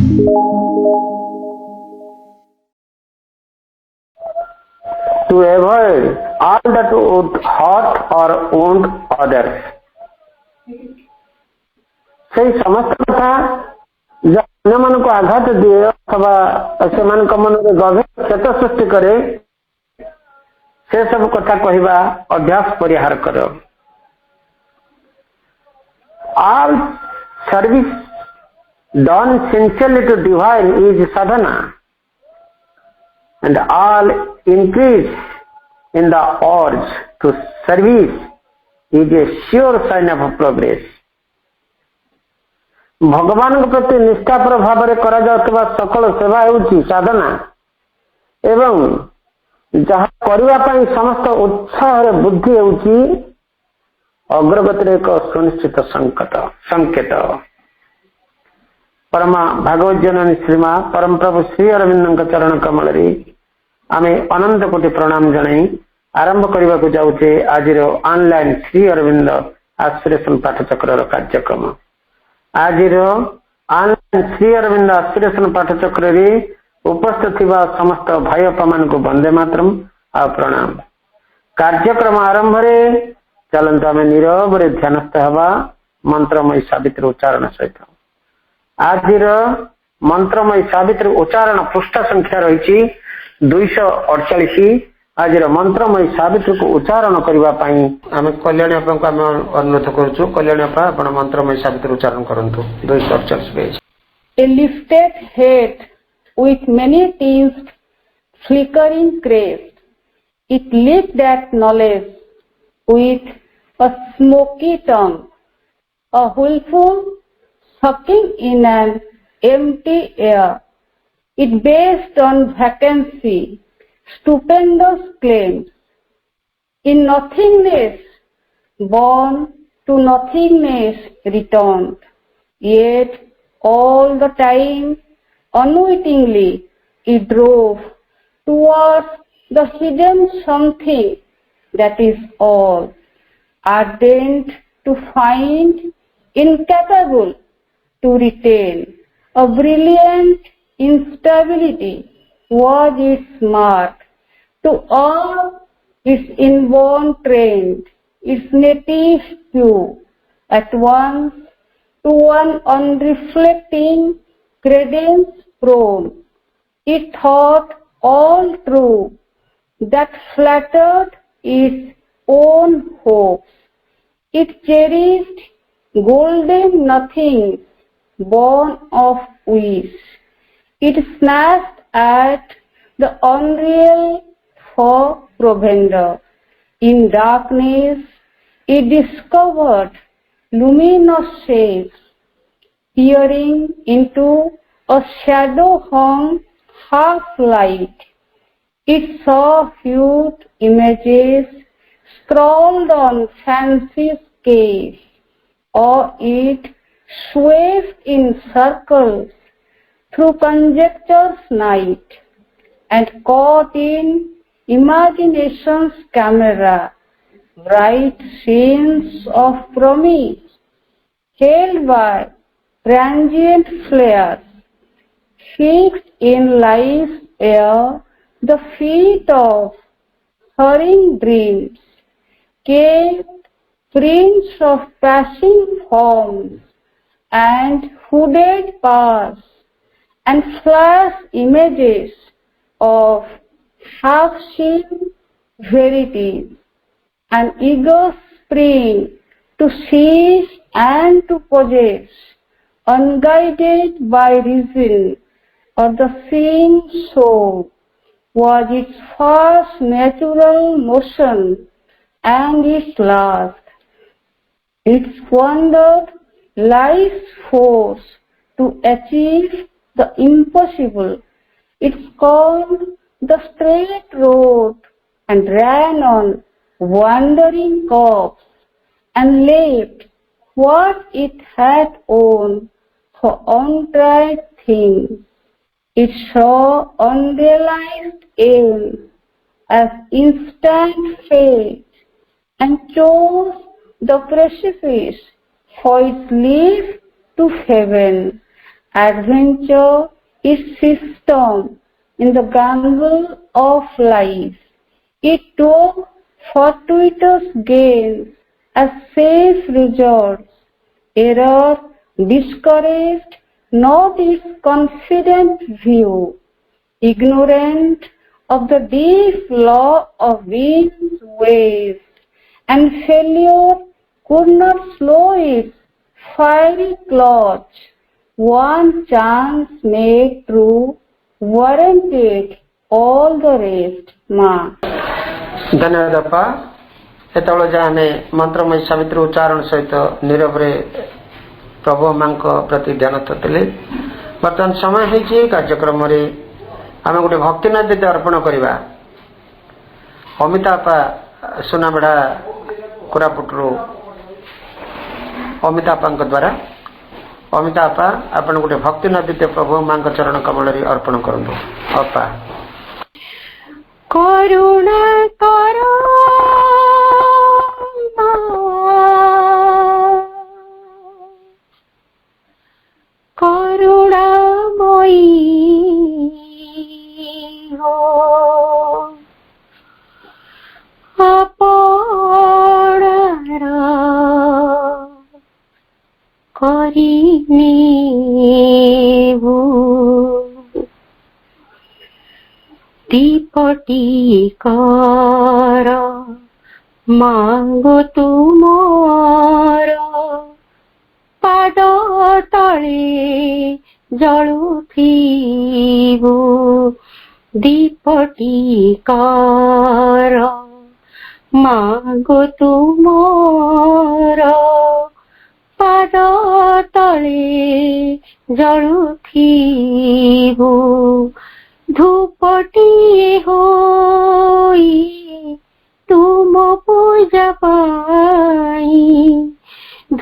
To avoid all that would hurt or wound others. से समस्त कथा अन्य मन को आघात दिए अथवा से मन गभीर क्षत सृष्टि करे से सब कथा कहवा अभ्यास परिहार कर. All service done sincerely to divine is sadhana, and all increase in the urge to service is a sure sign of progress. भगवान के प्रति निष्ठापर भाव में करा जाउतबा सकल सेवा हेउची साधना एवं जहाँ करबा पई समस्त उत्साह रे बुद्धि हेउची अग्रगति एक सुनिश्चित संकेत. परम भागवत जननी श्रीमा परम प्रभु श्री अरविंद चरण कमल रे आमे अनंत कोटि प्रणाम जणाई आरंभ करने को जाऊे आज ऑनलाइन श्री अरविंद आस्पिरेशन पाठचक्र कार्यक्रम. आज ऑनलाइन श्री अरविंद आस्पिरेशन पाठचक्र रे उपस्थित थिबा समस्त भाई बापा मान को वंदे मातरम आ प्रणाम. कार्यक्रम आरंभ रे चलंतु आमे नीरव रे ध्यानस्थ हवा मंत्रमय सावित्री उच्चारण सहित. आज मंत्रमय सावित्री उच्चारण पृष्ठ संख्या रही 248. आज मंत्रमय सावित्री को उच्चारण करने आम कल्याणी आपा को आम अनुरोध करुँ. कल्याणी आपा आपण मंत्रमय सावित्री उच्चारण करंतु 248 page. A lifted head with many teeth flickering crest, it lit that knowledge with a smoky tongue, a willful sucking in an empty air. It based on vacancy, stupendous claims. In nothingness, born to nothingness returned. Yet all the time, unwittingly, it drove towards the hidden something that is all, ardent to find, incapable to retain. A brilliant instability was its mark. To all its inborn trend, its native pure, at once to one unreflecting credence prone. It thought all true, that flattered its own hopes. It cherished golden nothings born of wish. It snatched at the unreal for provender. In darkness, it discovered luminous shapes. Peering into a shadow-hung half-light, it saw hued images scrawled on fancy scales, or it swept in circles through conjecture's night, and caught in imagination's camera bright scenes of promise, held by transient flares. Fixed in life's air, the feet of hurrying dreams, kept prints of passing forms, and hooded paths, and flash images of half-seen verities, an eager spring to seize and to possess, unguided by reason or the seeing soul, was its first natural motion and its last. It squandered life's force to achieve the impossible. It scorned the straight road and ran on wandering course, and left what it had owned for untried things. It saw unrealized aim as instant fate, and chose the precipice for its leap to heaven, adventure is system in the gamble of life. It took fortuitous gains as safe resorts. Error discouraged not its confident view. Ignorant of the deep law of wind's waves, and failure could not slow its fiery clutch. One chance made true warranted all the rest. माँ धन्यवाद अप्पा एतବେଳେ ଯାଏ ଆମେ ମନ୍ତ୍ରମୟ ସାବିତ୍ରୀ ଉଚ୍ଚାରଣ ସହିତ ନିରବରେ ପ୍ରଭୁ ମାଙ୍କ ପ୍ରତି ଧ୍ୟାନ ଦେଲେ। ବର୍ତ୍ତମାନ ସମୟ ହେଇଛି କାର୍ଯ୍ୟକ୍ରମରେ ଆମେ ଗୋଟେ ଭକ୍ତି ନୈବେଦ୍ୟ ଅର୍ପଣ କରିବା। ଅମିତା ଆପା ସୁନାବେଡ଼ା କୋରାପୁଟରୁ ଅମିତା ଆପାଙ୍କ ଦ୍ୱାରା ଅମିତା ଆପା ଆପଣ ଗୋଟେ ଭକ୍ତି ନୈବେଦ୍ୟ ପ୍ରଭୁ ମାଙ୍କ ଚରଣ କମଳରେ ଅର୍ପଣ କରନ୍ତୁ। ଅପା କରୁଣା କର କରୁଣାମୟୀ ହୋ ଆପଣାର କରିନେବୁ ଦୀପଟି କର ମାଗୋ ତୁମର ପାଦ ତଳେ ଜଳୁଥିବୁ ଦୀପଟି କର ମାଗୋ ତୁମର ପାଦ ତଳେ ଜଳୁଥିବୁ ଧୂପଟିଏ ହୋଇ ତୁମ ପୂଜା ପାଇଁ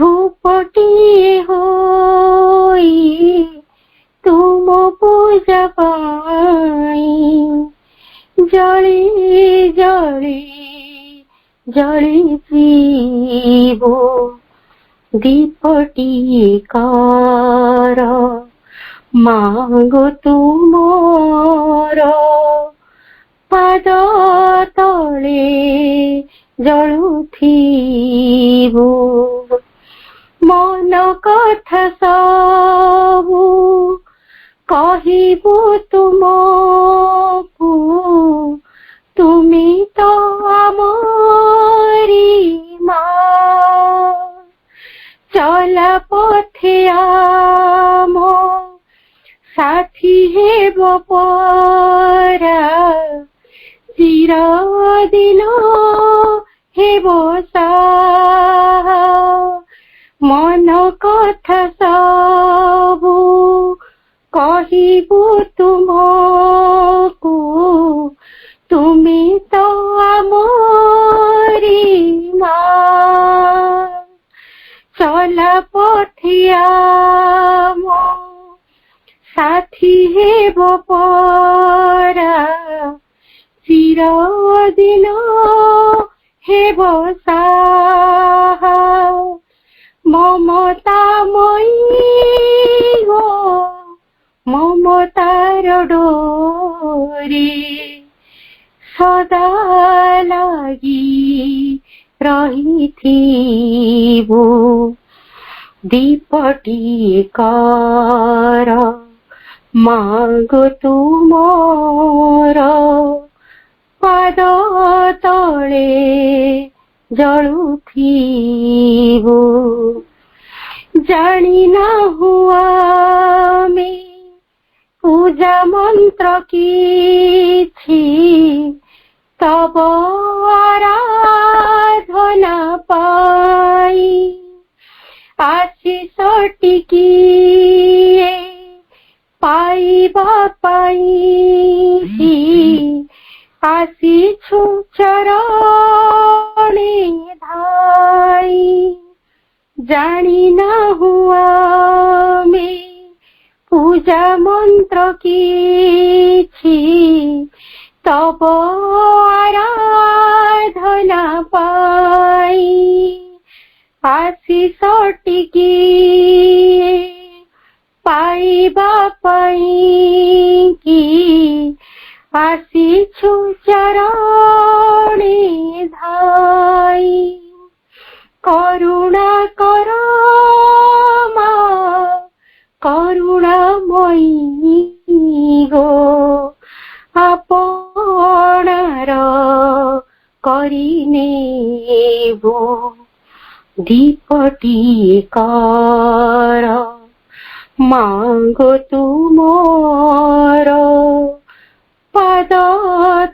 ଧୂପଟିଏ ହୋଇ ତୁମ ପୂଜା ପାଇଁ ଜଳି ଜଳି ଜଳିଯିବ ଦୀପଟିଏ କର ମାଗୋ ତୁମର ପାଦ ତଳେ ଜଳୁଥିବୁ ମନ କଥା ସବୁ କହିବୁ ତୁମକୁ ତୁମି ତ ଆମରି ମା ଚଲା ପଥେ ଆମ ସାଥୀ ହେବ ପରା ଚିରଦିନ ହେବ ସାହା ମନ କଥା ସବୁ କହିବୁ ତୁମକୁ ତୁମି ତ ଆମରି ମା ଚଲା ପଥେ ଆମ ସାଥୀ ହେବ ପରା ଚିରଦିନ ହେବ ସାହା ମମତାମୟୀ ହୋ ମମତାର ଡୋରି ସଦା ଲାଗି ରହିଥିବୁ ଦୀପଟିଏ କର ମାଗୋ ତୁମର ପାଦ ତଳେ ଜଳୁଥିବୁ ଜାଣିନାହୁଁ ଆମେ ପୂଜା ମନ୍ତ୍ର କିଛି ତବ ଆରାଧନା ପାଇ ଆଶିଷ ଟିକିଏ ପାଇବା ପାଇଁ ଆସିଛୁ ଚରଣେ ଧାଇ ଜାଣିନାହୁଁ ଆମେ ପୂଜା ମନ୍ତ୍ର କିଛି ତବ ଆରାଧନା ପାଇ ଆଶିଷ ଟିକିଏ ପାଇବା ପାଇବା ପାଇଁ କି ଆସିଛୁ ଚରଣେ ଧାଇ। କରୁଣା କର ମା କରୁଣାମୟୀ ଗୋ, ଆପଣାର କରିନେବୁ ଦୀପଟିଏ କର ମାଗୋ ତୁମର ପାଦ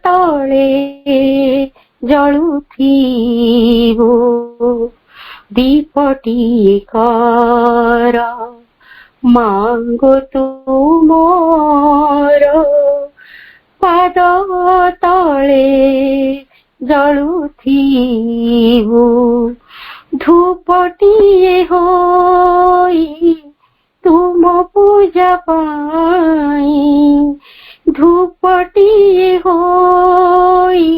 ତଳେ ଜଳୁଥିବୁ ଦୀପଟିଏ କର ମାଗୋ ତୁମର ପାଦ ତଳେ ଜଳୁଥିବୁ ଧୂପଟିଏ ହୋଇ ତୁମ ପୂଜା ପାଇଁ ଧୂପଟିଏ ହୋଇ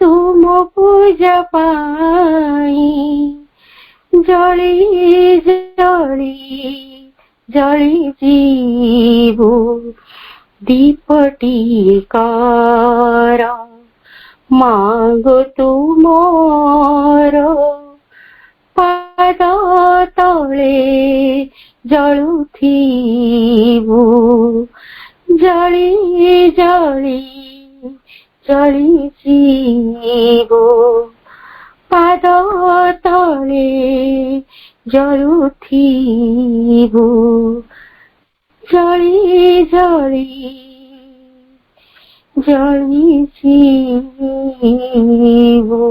ତୁମ ପୂଜା ପାଇଁ ଜଳି ଜଳି ଜଳି ଯିବୁ ଦୀପଟିଏ କର ମାଗୋ ତୁମର ପାଦ ତଳେ ଜଳୁଥିବୁ ଜଳି ଜଳି ଜଳି ଯିବୁ ପାଦ ତଳେ ଜଳୁଥିବୁ ଜଳି ଜଳି ଜଳି ଯିବୁ।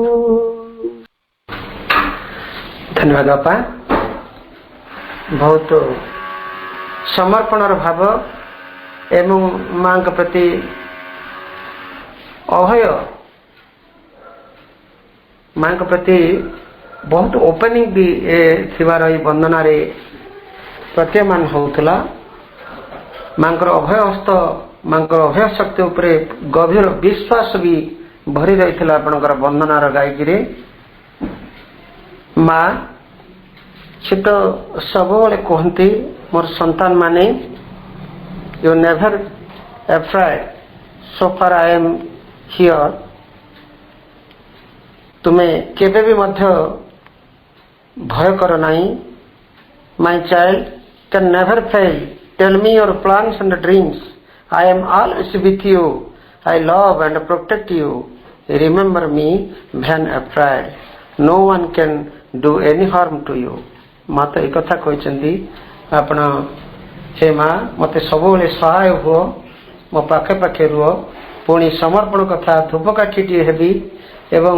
धन्यवाद बापा। बहुत समर्पणर भाव एवं मां के प्रति अभय मां के प्रति बहुत ओपनिंग भी थिबार वंदना रे प्रतीयमान होउथला। मां अभय हस्त मां अभय शक्ति उपरे गभीर विश्वास भी भरी रही आपणकर वंदनार गायकी माँ से तो सब कहती मोर संतान माने you never afraid so far I am here तुम्हें केबे भी मध्य भय कर नहीं my child can never fail tell me your plans and dreams I am always with you I love and protect you remember me when afraid no one can do any harm to you. माँ तो एक कथा कहते आपण हे माँ मत सब सहाय हुओ मो पाखे पाखे रुह पुणी समर्पण कथा धूपकाठीटे हेबी एवं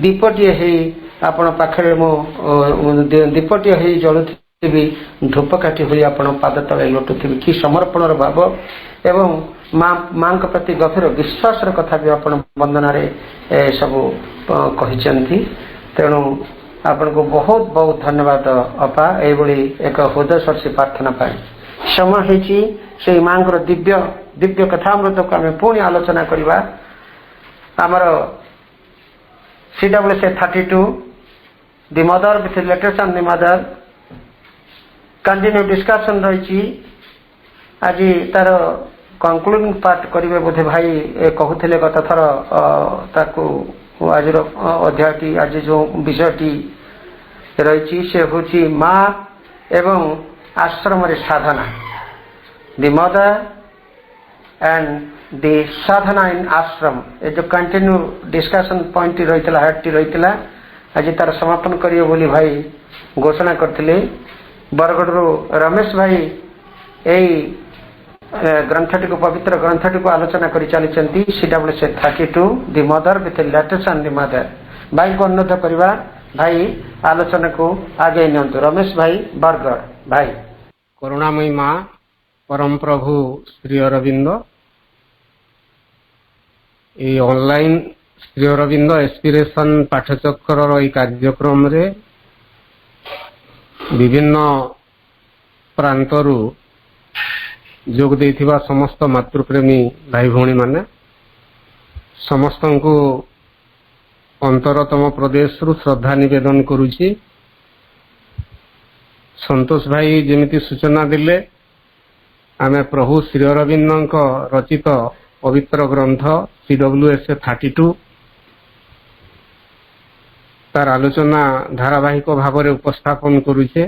दीपटीए आपण पाखे मो दीपटीए हो जलुथी धूपकाठी हुई आपण पाद तले लोटुथी कि समर्पण भाव एवं माँ के प्रति गभीर विश्वास कथा भी आपण वंदना सब कहते तेणु आपन को बहुत बहुत धन्यवाद अपा एभली एक हृदय स्पर्शी प्रार्थना पाए समय होती से माँ दिव्य दिव्य कथामृत को आम पुणी आलोचना करवा आमर CWSA32 the mother with letters on the mother continue discussion रही आज तार कंक्लूडिंग पार्ट करेंगे बोधे भाई कहते गत थर ताकू आज अध्यायटी आज जो विषयटी रही से हूँ माँ एवं आश्रम साधना दि मदर एंड दि साधना इन आश्रम ये जो कंटिन्यू डिस्कशन पॉइंट रही हेटी रही आज तार समापन करिए बोली भाई घोषणा करते बरगढ़ रमेश भाई यही ग्रंथटी को पवित्र ग्रंथटी को आलोचना कर चली CWSA32 the mother with letters on the mother भाई को अनुरोध करवा भाई आलोचना को आगे नियंतु रमेश भाई बरगढ़ भाई। करुणामयी माँ परम प्रभु श्री अरविंद ये ऑनलाइन श्री अरविंद एस्पिरेशन पाठचक्र कार्यक्रम रे विभिन्न प्रांतरू जोग देथिबा समस्त मातृप्रेमी भाई भौणी माने समस्त को अंतरतम प्रदेश रु श्रद्धा निवेदन करुछि। संतोष भाई जेमिति सूचना दिले आमे प्रभु श्री अरविंद रचित पवित्र ग्रंथ CWSA 32 तार आलोचना धारावाहिक भाव में उपस्थापन करुचे।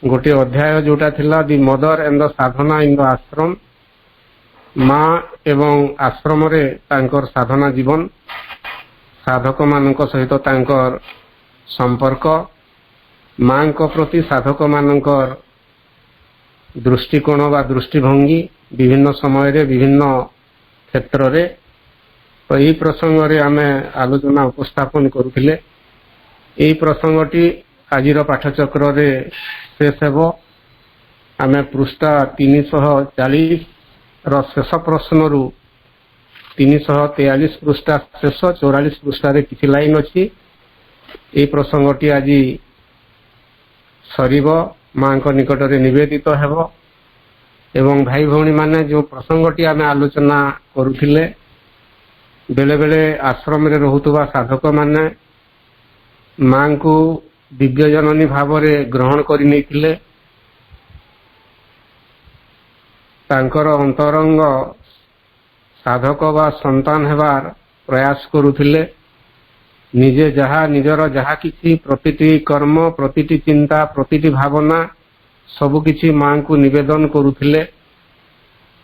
गोटे अध्याय जोटा थिला the mother and the Sadhana in the आश्रम, माँ एवं आश्रम रे तांकर साधना जीवन, साधक मानक सहित तांकर संपर्क, माँ को प्रति साधक मानकर दृष्टिकोण व दृष्टिभंगी विभिन्न समय रे विभिन्न क्षेत्र रे। तो यही प्रसंग रे आमे आलोचना उपस्थापन करुथिले। यही प्रसंगटी आजिर पाठचक्र रे शेष हेबो। आमे पृष्ठा 340 रो शेष प्रश्न रु 343 पृष्ठा शेष 44 पृष्ठा रे किछि लाइन अछि। यही प्रसंगटी आजि सरीब माँ को निकट रे निवेदित हेबो। एवं भाई भौणी माने जो प्रसंगटी आमे आलोचना करुथिले, बेले बेले आश्रम रे रहुतबा साधक माने माँ को दिव्य जननी भाव रे ग्रहण करि नैथिले। तांकर अंतरंग साधक वा संतान हेबार प्रयास करुथिले। निजे जहा निजर जहा किछि प्रतिटी कर्म, प्रतिटी चिंता, प्रतिटी भावना सबु किछि माँ को निवेदन करुथिले।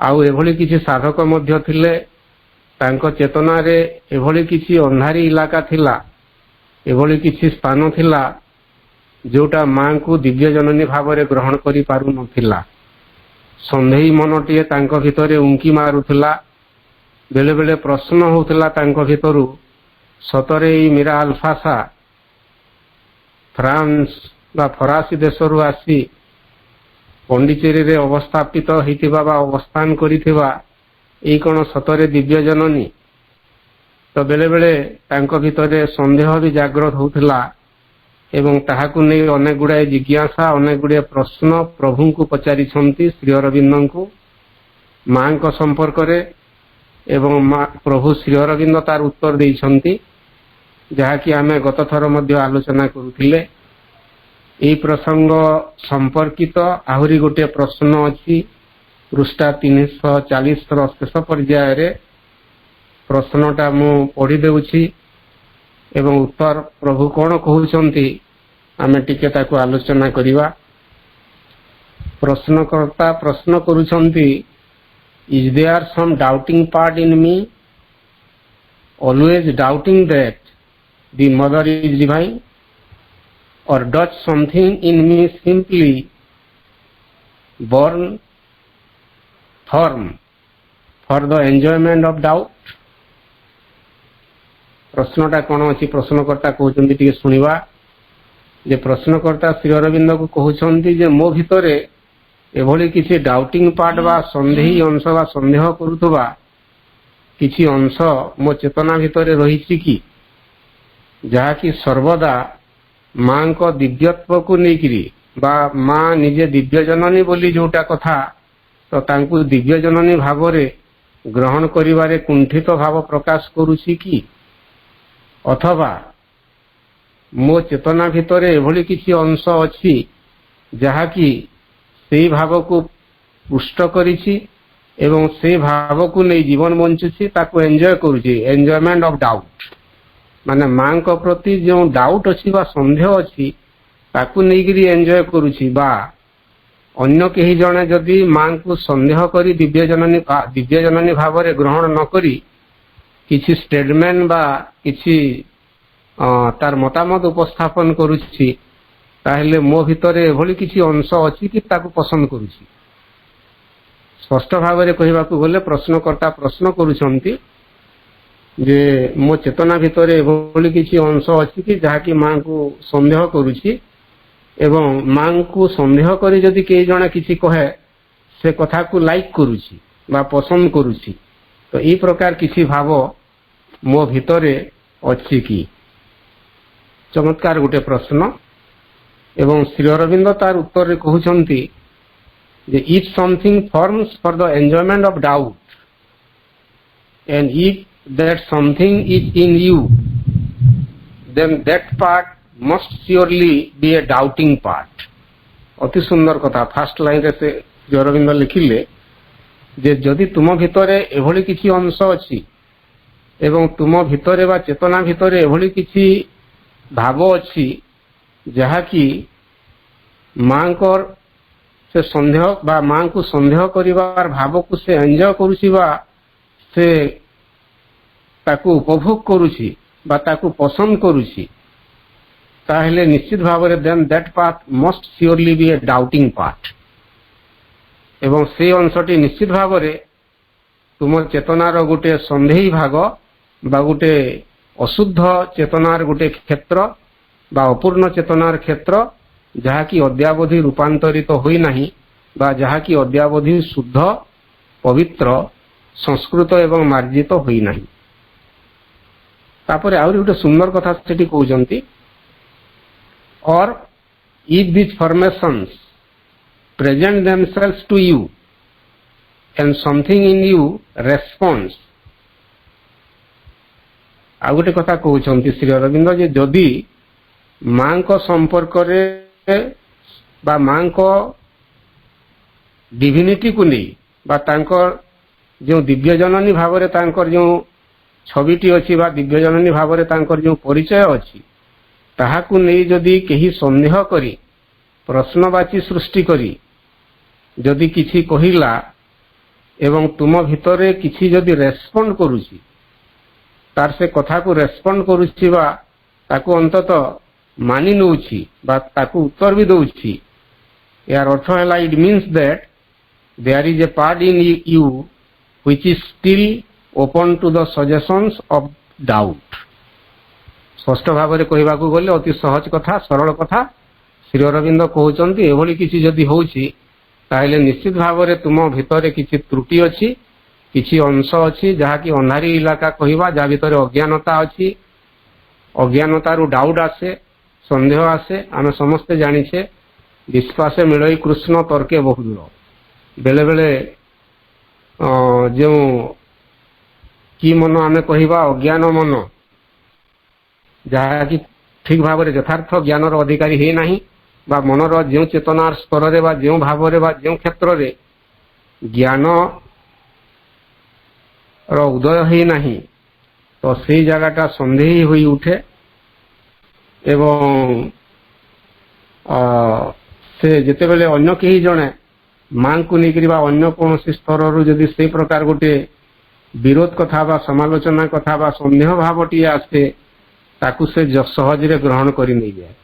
आउ एभली किछि साधक मध्य थिले, तांको चेतना रे एभली किछि अंधारी इलाका थिला, एभली किछि स्थान थिला जोटा माँ को दिव्य जननी भाव रे ग्रहण करि पारु नथिला। संदेही मनटिए तांको भितरे उंकी मारुथिला। बेले बेले प्रश्न होउथिला तांको भितरु, सतरे मीरा अल्फासा फ्रांस बा फरासी देशरु आसी पंडिचेरी रे अवस्थापित होइथिबा बा अवस्थान करिथिबा एई कोन सतरे दिव्य जननी। तो बेले बेले तांको भितरे संदेह भी जागृत होउथिला एवं ताहाकु नै अनेक गुड़ाए जिज्ञासा, अनेक गुड़ाए प्रश्न प्रभु को पचारि छंती श्री अरविंद को माँ को संपर्क रे। एवं प्रभु श्री अरविंद तार उत्तर देई छंती, जहा कि आमे गत थर मध्य आलोचना करुथिले। एई प्रसंग संपर्कित आहुरी गोटे प्रश्न अछि पृष्ठा 340 रो शेष पर्याय रे। प्रश्नटा मु पढ़ी देउछि एवं उत्तर प्रभु कोन कहउछंती आमे टिके ताको आलोचना करिवा। प्रश्नकर्ता प्रश्न करूछंती, is there some doubting part in me, always doubting that the mother is divine, or does something in me simply born firm for the enjoyment of doubt? प्रश्नटा कौन अच्छी प्रश्नकर्ता कहते टिके शुणा। जे प्रश्नकर्ता श्री अरविंद को कहते जे मो भितरे एभली किसी डाउटिंग पार्ट बा संदेही अंश बा संदेह करुवा किसी अंश मो चेतना भितरे रही कि जहा कि सर्वदा माँ को दिव्यत्व को लेकिरी बा माँ निजे दिव्य जननी बोली जोटा कथा, तो तांकु दिव्य जननी भाव रे ग्रहण करिवारे कुंठित भाव प्रकाश करुछि कि, अथवा मो चेतना भितरे एभली किसी अंश अछि जहा कि सेई भाव को पुष्ट करिछि एवं से भाव को नहीं जीवन बंचुछि, ताको एंजॉय करुछि। एंजॉयमेंट ऑफ डाउट माने माँ को प्रति जो डाउट अछि बा संदेह अछि ताकू नहीं एंजॉय करुछि। बा अन्य केही जने जदि माँ को संदेह करी दिव्य जननी भाव रे ग्रहण न करी किछि स्टेटमेंट बा किछि तार मतामत उपस्थापन करुछि, ताहेले मो भितरे एभली किछि अंश अछि कि ताकू पसंद करुछि। स्पष्ट भाव में कहवाकू गले प्रश्नकर्ता प्रश्न करुछंती जे मो चेतना भितरे एभली किछि अंश अछि कि जहा कि माँ को संदेह करुछि एवं माँ को संदेह करी जदि केही जणे किछि कहे से कथा को लाइक करुछि बा पसंद करुछि, तो ई प्रकार किछि भाव मो भितरे अछि कि। चमत्कार गोटे प्रश्न। एवं श्री अरविंद तार उत्तर रे कहउछंती जे if something forms for the enjoyment of doubt and if that something is in you, then that part must surely be a doubting part। अति सुंदर कथा। फर्स्ट लाइन रे से ଶ୍ରୀ ଅରବିନ୍ଦ ଲେଖିଲେ ଯେ ଯଦି ତୁମ ଭିତରେ ଏଭଳି କିଛି ଅଂଶ ଅଛି ଏବଂ ତୁମ ଭିତରେ ବା ଚେତନା ଭିତରେ ଏଭଳି କିଛି ଭାବ ଅଛି ଯାହାକି ମାଙ୍କର ସେ ସନ୍ଦେହ ବା ମାଙ୍କୁ ସନ୍ଦେହ କରିବାର ଭାବକୁ ସେ ଏନ୍ଜୟ କରୁଛି ବା ସେ ତାକୁ ଉପଭୋଗ କରୁଛି ବା ତାକୁ ପସନ୍ଦ କରୁଛି, ତାହେଲେ ନିଶ୍ଚିତ ଭାବରେ then that path must surely be a doubting path. ଏବଂ ସେଇ ଅଂଶଟି ନିଶ୍ଚିତ ଭାବରେ ତୁମ ଚେତନାର ଗୋଟେ ସନ୍ଦେହୀ ଭାଗ ବା ଗୋଟେ ଅଶୁଦ୍ଧ ଚେତନାର ଗୋଟେ କ୍ଷେତ୍ର ବା ଅପୂର୍ଣ୍ଣ ଚେତନାର କ୍ଷେତ୍ର, ଯାହାକି ଅଦ୍ୟାବଧି ରୂପାନ୍ତରିତ ହୋଇନାହିଁ ବା ଯାହାକି ଅଦ୍ୟାବଧି ଶୁଦ୍ଧ ପବିତ୍ର ସଂସ୍କୃତ ଏବଂ ମାର୍ଜିତ ହୋଇନାହିଁ। ତାପରେ ଆହୁରି ଗୋଟେ ସୁନ୍ଦର କଥା ସେଠି କହୁଛନ୍ତି, or if this formations present themselves to you and something in you responds। ଆଉ ଗୋଟେ କଥା କହୁଛନ୍ତି ଶ୍ରୀ ଅରବିନ୍ଦ ଯେ ଯଦି ମାଙ୍କ ସମ୍ପର୍କରେ ବା ମାଙ୍କ ଡିଭିନିଟିକୁ ନେଇ ବା ତାଙ୍କର ଯେଉଁ ଦିବ୍ୟଜନନୀ ଭାବରେ ତାଙ୍କର ଯେଉଁ ଛବିଟି ଅଛି ବା ଦିବ୍ୟଜନନୀ ଭାବରେ ତାଙ୍କର ଯେଉଁ ପରିଚୟ ଅଛି ତାହାକୁ ନେଇ ଯଦି କେହି ସନ୍ଦେହ କରି ପ୍ରଶ୍ନବାଚୀ ସୃଷ୍ଟି କରି ଯଦି କିଛି କହିଲା ଏବଂ ତୁମ ଭିତରେ କିଛି ଯଦି ରେସ୍ପଣ୍ଡ କରୁଛି, ତାର ସେ କଥାକୁ ରେସ୍ପଣ୍ଡ କରୁଛି ବା ତାକୁ ଅନ୍ତତଃ ମାନି ନେଉଛି ବା ତାକୁ ଉତ୍ତର ବି ଦେଉଛି, ଏହାର ଅର୍ଥ ହେଲା it means that there is a part in you which is still open to the suggestions of doubt। ସ୍ପଷ୍ଟ ଭାବରେ କହିବାକୁ ଗଲେ ଅତି ସହଜ କଥା, ସରଳ କଥା ଶ୍ରୀ ଅରବିନ୍ଦ କହୁଛନ୍ତି ଏଭଳି କିଛି ଯଦି ହେଉଛି ତାହେଲେ ନିଶ୍ଚିତ ଭାବରେ ତୁମ ଭିତରେ କିଛି ତ୍ରୁଟି ଅଛି, କିଛି ଅଂଶ ଅଛି ଯାହାକି ଅନ୍ଧାରୀ ଇଲାକା କହିବା, ଯାହା ଭିତରେ ଅଜ୍ଞାନତା ଅଛି। ଅଜ୍ଞାନତାରୁ ଡାଉଟ୍ ଆସେ, ସନ୍ଦେହ ଆସେ। ଆମେ ସମସ୍ତେ ଜାଣିଛେ ବିଶ୍ୱାସେ ମିଳଇ କୃଷ୍ଣ ତର୍କେ ବହୁଦୂର। ବେଳେ ବେଳେ ଯେଉଁ କି ମନ ଆମେ କହିବା ଅଜ୍ଞାନ ମନ, ଯାହାକି ଠିକ୍ ଭାବରେ ଯଥାର୍ଥ ଜ୍ଞାନର ଅଧିକାରୀ ହେଇନାହିଁ ବା ମନର ଯେଉଁ ଚେତନାର ସ୍ତରରେ ବା ଯେଉଁ ଭାବରେ ବା ଯେଉଁ କ୍ଷେତ୍ରରେ ଜ୍ଞାନର ଉଦୟ ହେଇନାହିଁ, ତ ସେଇ ଜାଗାଟା ସନ୍ଦେହୀ ହୋଇ ଉଠେ ଏବଂ ସେ ଯେତେବେଳେ ଅନ୍ୟ କେହି ଜଣେ ମାଙ୍କୁ ନେଇକରି ବା ଅନ୍ୟ କୌଣସି ସ୍ତରରୁ ଯଦି ସେଇ ପ୍ରକାର ଗୋଟେ ବିରୋଧ କଥା ବା ସମାଲୋଚନା କଥା ବା ସନ୍ଦେହ ଭାବଟିଏ ଆସେ, ତାକୁ ସେ ସହଜରେ ଗ୍ରହଣ କରି ନେଇଯାଏ।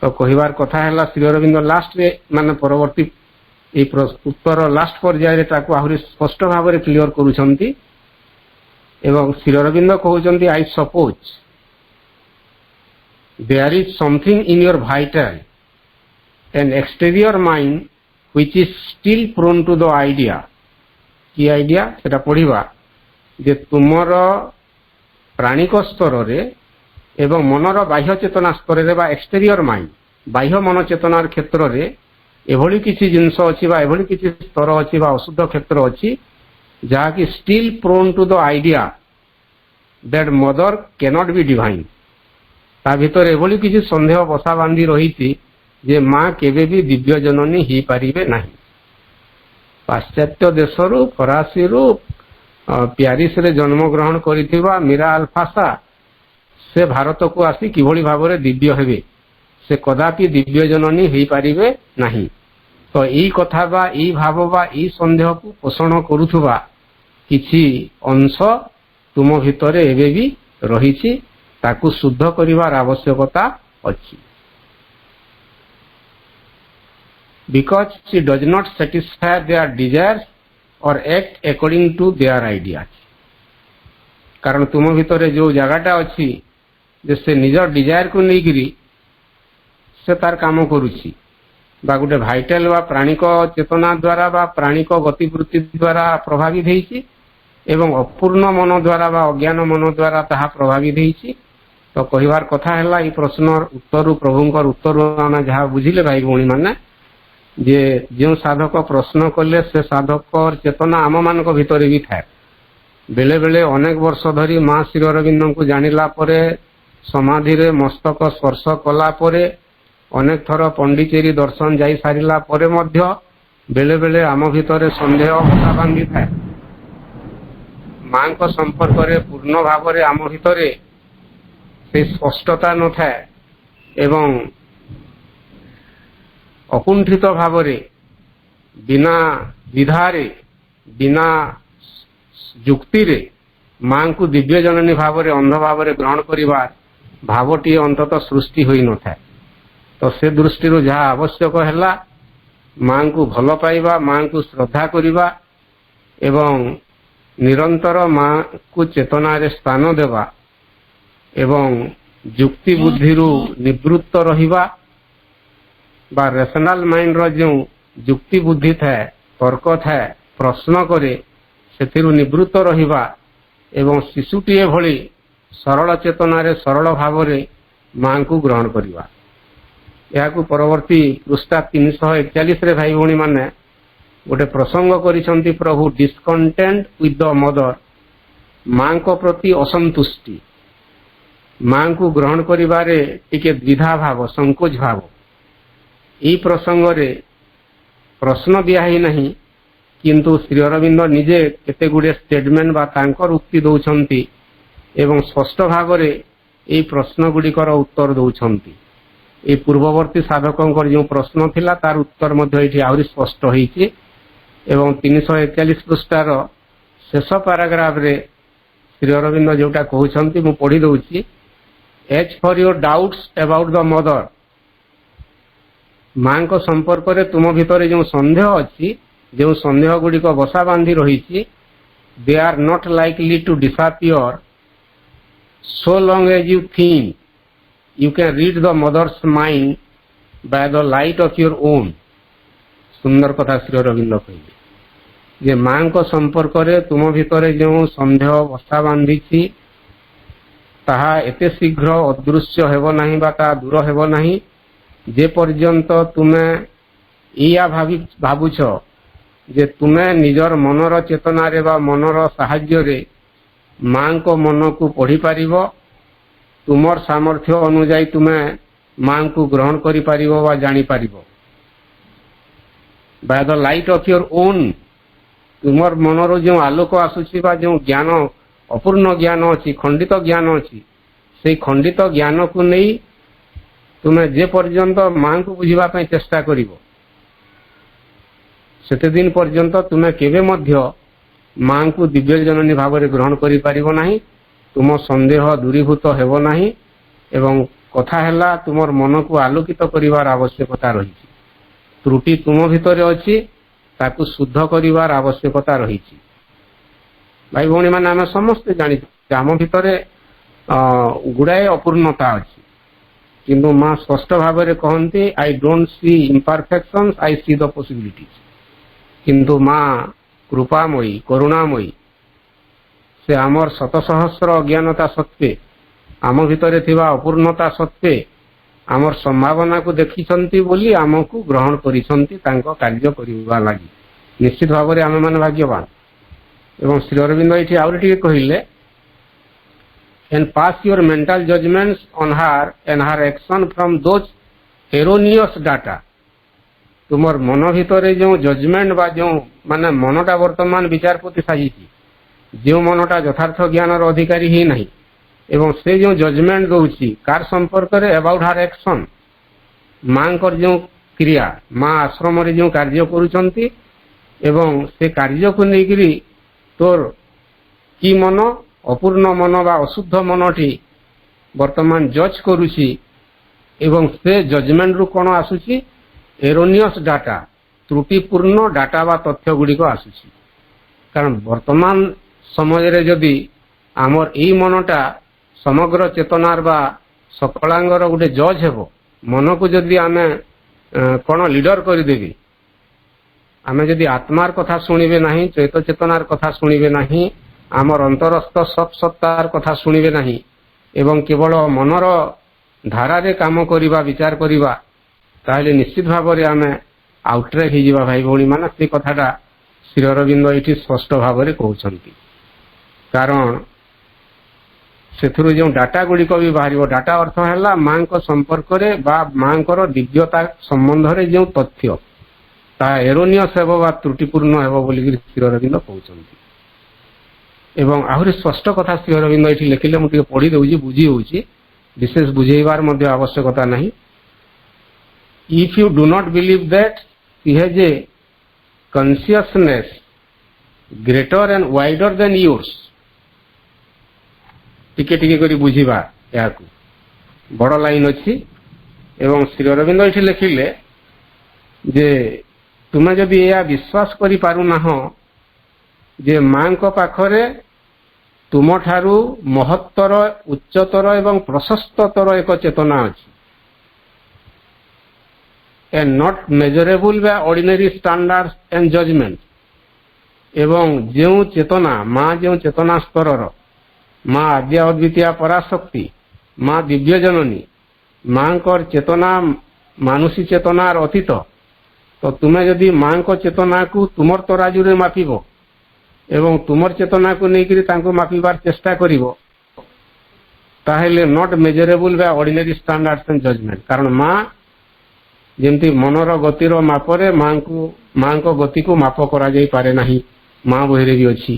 ତ କହିବାର କଥା ହେଲା ଶ୍ରୀ ଅରବିନ୍ଦ ଲାଷ୍ଟରେ ମାନେ ପରବର୍ତ୍ତୀ এই ଉତ୍ତର ଲାଷ୍ଟ ପର୍ଯ୍ୟାୟରେ ତାକୁ ଆହୁରି ସ୍ପଷ୍ଟ ଭାବରେ କ୍ଲିୟର କରୁଛନ୍ତି ଏବଂ ଶ୍ରୀ ଅରବିନ୍ଦ କହୁଛନ୍ତି I suppose there is something in your vital an exterior mind which is still prone to the idea। କି ଆଇଡିଆ ସେଟା ପଢିବା ଯେ ତୁମର ପ୍ରାଣିକ ସ୍ତରରେ ଏବଂ ମନର ବାହ୍ୟ ଚେତନା ସ୍ତରରେ ବା ଏକ୍ସଟେରିୟର ମାଇଣ୍ଡ ବାହ୍ୟ ମନ ଚେତନାର କ୍ଷେତ୍ରରେ ଏଭଳି କିଛି ଜିନିଷ ଅଛି ବା ଏଭଳି କିଛି ସ୍ତର ଅଛି ବା ଅଶୁଦ୍ଧ କ୍ଷେତ୍ର ଅଛି ଯାହାକି steel prone to the idea that mother can't B divine. ତା ଭିତରେ ଏଭଳି କିଛି ସନ୍ଦେହ ବସା ବାନ୍ଧି ରହିଛି ଯେ ମା କେବେ ବି ଦିବ୍ୟ ଜନନୀ ହେଇପାରିବେ ନାହିଁ। ପାଶ୍ଚାତ୍ୟ ଦେଶରୁ ଫରାସୀରୁ ପ୍ୟାରିସରେ ଜନ୍ମଗ୍ରହଣ କରିଥିବା ମୀରା ଆଲଫାସା ସେ ଭାରତକୁ ଆସି କିଭଳି ଭାବରେ ଦିବ୍ୟ ହେବେ, ସେ କଦାପି ଦିବ୍ୟ ଜନନୀ ହେଇପାରିବେ ନାହିଁ। ତ ଏଇ କଥା ବା ଏଇ ଭାବ ବା ଏଇ ସନ୍ଦେହକୁ ପୋଷଣ କରୁଥିବା କିଛି ଅଂଶ ତୁମ ଭିତରେ ଏବେ ବି ରହିଛି, ତାକୁ ଶୁଦ୍ଧ କରିବାର ଆବଶ୍ୟକତା ଅଛି। Because she does not satisfy their desires or act according to their ideas। କାରଣ ତୁମ ଭିତରେ ଯୋଉ ଜାଗାଟା ଅଛି ଯେ ସେ ନିଜ ଡିଜାୟାରକୁ ନେଇକିରି ସେ ତାର କାମ କରୁଛି ବା ଗୋଟେ ଭାଇଟାଲ ବା ପ୍ରାଣିକ ଚେତନା ଦ୍ୱାରା ବା ପ୍ରାଣିକ ଗତିବୃତ୍ତି ଦ୍ୱାରା ପ୍ରଭାବିତ ହେଇଛି ଏବଂ ଅପୂର୍ଣ୍ଣ ମନ ଦ୍ୱାରା ବା ଅଜ୍ଞାନ ମନ ଦ୍ୱାରା ତାହା ପ୍ରଭାବିତ ହେଇଛି। ତ କହିବାର କଥା ହେଲା ଏଇ ପ୍ରଶ୍ନର ଉତ୍ତରରୁ ପ୍ରଭୁଙ୍କର ଉତ୍ତରରୁ ଆମେ ଯାହା ବୁଝିଲେ ଭାଇ ଭଉଣୀ ମାନେ ଯେ ଯେଉଁ ସାଧକ ପ୍ରଶ୍ନ କଲେ ସେ ସାଧକର ଚେତନା ଆମମାନଙ୍କ ଭିତରେ ବି ଥାଏ। ବେଳେ ବେଳେ ଅନେକ ବର୍ଷ ଧରି ମା ଶ୍ରୀ ଅରବିନ୍ଦଙ୍କୁ ଜାଣିଲା ପରେ ସମାଧିରେ ମସ୍ତକ ସ୍ପର୍ଶ କଲା ପରେ ଅନେକ ଥର ପଣ୍ଡିଚେରୀ ଦର୍ଶନ ଯାଇ ସାରିଲା ପରେ ମଧ୍ୟ बेले बेले आम भितर सन्देह बसा बांधी थाए मां को संपर्क रे पूर्ण भाव रे आम भितर से स्पष्टता न थाए एवं अकुंठित भाव रे बिना विधारे बिना जुक्ति रे मां को दिव्य जननी भाव रे अंध भाव रे ग्रहण करिवार भावटी अंततः सृष्टि होई न थाए। तो से दृष्टि जहाँ आवश्यक है मां को भल पाइबा मां को श्रद्धा करिबा एवं निरंतर मां को चेतना रे स्थान देवा एवं जुक्ति बुद्धि निवृत्त रहिबा बा रेशनल माइंड रो जो जुक्ति बुद्धि थाए तर्क थाए प्रश्न करे से निवृत्त रहिबा एवं शिशुटीए भली सरल चेतना रे सरल भाव रे मां को ग्रहण करिबा। या परवर्ती पृष्ठा 341 रे भाई भौणी माने गोटे प्रसंग करिसंती प्रभु डिस्कंटेंट विथ द मदर मां को प्रति असंतुष्टि मां को ग्रहण करिबारे टिके द्विधा भाव संकोच भाव ई प्रसंग रे प्रश्न दिया ही नहीं किंतु श्री अरविंद निजे केते गुडे स्टेटमेंट बा तांकर उक्ति दउछंती एवं स्पष्ट भाव रे ए प्रश्न गुडिकर उत्तर दउछंती। ए पूर्ववर्ती साधकों जो प्रश्न थिला तार उत्तर मध्य एठी आउरी स्पष्ट होईची एवं 341 पृष्ठार शेष पैराग्राफ रे श्री अरविंद जोटा कहउछंती मु पढी दउची। As for your doubts about the mother मां को संपर्क रे तुम भितर जो संदेह अछि जो संदेह गुडिक बसा बांधी रही they are not likely to disappear so long as you think you can read the Mother's mind by the light of your own. सुंदर कथा श्री अरविंद कहले जे मां को संपर्क रे तुम भितर जो संदेह बसा बांधी ताहा एते शीघ्र अदृश्य हेबो नाही बा ता दूर हेबो नाही जे पर्यंत तुमे या भाबुछ जे तुमे निजर मनर चेतना रे बा मनर साहाय्य रे मां को मन को पढ़ी पारिबो तुमर सामर्थ्य अनुसार तुमे मां को ग्रहण करि पारिबो बा जानि पारिबो by the light of your own. तुमर मनर जो आलोक आसुची बा जो ज्ञान अपूर्ण ज्ञान अछि खंडित ज्ञान अछि से खंडित ज्ञान को नहीं तुमे जे पर्यंत मां को बुझिबा पई चेष्टा करिवो सेते दिन पर्यंत तुमे केबे मध्य मां को दिव्य जननी भाव रे ग्रहण करि पारिबो नाही तुम संदेह दूरीभूत हेबो नाही एवं कथा हैला तुमर मन को आलोकित करिवार आवश्यकता रही त्रुटि तुम भितर अछि ताकू शुद्ध करिवार आवश्यकता रही। भाई भौणी माने आमे समस्त जानि आम भितर गुड़ाए अपूर्णता अछि किंतु मां स्पष्ट भाव रे कहंती I don't see imperfections I see the possibilities किंतु मां कृपामयी करुणामयी से आमर शत सहस्र अज्ञानता सत्वे आम भितर थिबा अपूर्णता सत्वे आमर संभावना को देखिछंती बोली आमको ग्रहण करिछंती तांको कार्य करिबा लागि निश्चित भाव रे आमे माने भाग्यवान। एवं श्री अरविंद एठी आउरी टिके कहिले and pass your mental judgments on her and her action from those erroneous data। तुमर मन भितर जो जजमेंट बा जो माने मनटा वर्तमान विचारपति साजिची जो मनटा यथार्थ ज्ञान अधिकारी ही नहीं एवं से जो जजमेंट दउची कार संपर्क रे अबाउट हर एक्शन मां कर जो क्रिया मां आश्रम रे जो कार्य करूचंती एवं से कार्य को लेकरी तोर की मन अपूर्ण मन बा अशुद्ध मनटी वर्तमान जज करूची एवं से जजमेंट रु कोन आसुची एरोनियस डाटा त्रुटिपूर्ण डाटा बा तथ्य गुडी को आसुची। कारण वर्तमान समय रे जदि आमर एई मनटा समग्र चेतनार बा सकलांगर गुटे जज हेबो मन को जदि आमे कोन लीडर करि देबी आमे जदि आत्मार कथा सुनिबे नाही चैत चेतनार कथा सुनिबे नाही आमर अंतरस्थ सब सत्तार कथा सुनिबे नाही एवं केवल मनर धारा रे काम करिबा विचार करिबा ताहले निश्चित भाव रे आमे आउटट्रैक ही जिबा भाई भौणी माने से कथाटा श्री अरविंद एठी स्पष्ट भाव रे कहउछंती। कारण सेथुरु जो डाटा गुडी को भी बाहरिबो डाटा अर्थ हैला मां को संपर्क रे बा मां को दिव्यता संबंध रे जो तथ्य ତାହା ଏରୋନିୟସ୍ ହେବ ବା ତ୍ରୁଟିପୂର୍ଣ୍ଣ ହେବ ବୋଲିକିରି ଶ୍ରୀ ଅରବିନ୍ଦ କହୁଛନ୍ତି। ଏବଂ ଆହୁରି ସ୍ପଷ୍ଟ କଥା ଶ୍ରୀ ଅରବିନ୍ଦ ଏଠି ଲେଖିଲେ, ମୁଁ ଟିକେ ପଢି ଦେଉଛି, ବୁଝି ହେଉଛି, ବିଶେଷ ବୁଝେଇବାର ମଧ୍ୟ ଆବଶ୍ୟକତା ନାହିଁ। If you do not believe that he has a consciousness greater and wider than yours, ଟିକେ ଟିକେ କରି ବୁଝିବା, ଏହାକୁ ବଡ଼ ଲାଇନ୍ ଅଛି। ଏବଂ ଶ୍ରୀ ଅରବିନ୍ଦ ଏଠି ଲେଖିଲେ ଯେ ତୁମେ ଯଦି ଏହା ବିଶ୍ୱାସ କରିପାରୁନାହଁ ଯେ ମାଙ୍କ ପାଖରେ ତୁମଠାରୁ ମହତ୍ତର, ଉଚ୍ଚତର ଏବଂ ପ୍ରଶସ୍ତତର ଏକ ଚେତନା ଅଛି, and not measurable by ordinary standards and judgment, ଏବଂ ଯେଉଁ ଚେତନା, ମା ଯେଉଁ ଚେତନା ସ୍ତରର, ମା ଆଦ୍ୟା ଅଦ୍ୱିତୀୟା ପରାଶକ୍ତି, ମା ଦିବ୍ୟ ଜନନୀ, ମାଙ୍କର ଚେତନା ମାନୁଷୀ ଚେତନାର ଅତୀତ, ତ ତୁମେ ଯଦି ମାଙ୍କ ଚେତନାକୁ ତୁମର ତରାଜୁରେ ମାପିବ ଏବଂ ତୁମର ଚେତନାକୁ ନେଇକରି ତାଙ୍କୁ ମାପିବାର ଚେଷ୍ଟା କରିବ, ତାହେଲେ not measurable by ordinary standards and judgement. କାରଣ ମା ଯେମିତି ମନର ଗତିର ମାପରେ ମାଙ୍କ ଗତିକୁ ମାପ କରାଯାଇପାରେ ନାହିଁ, ମା ବହିରେ ବି ଅଛି।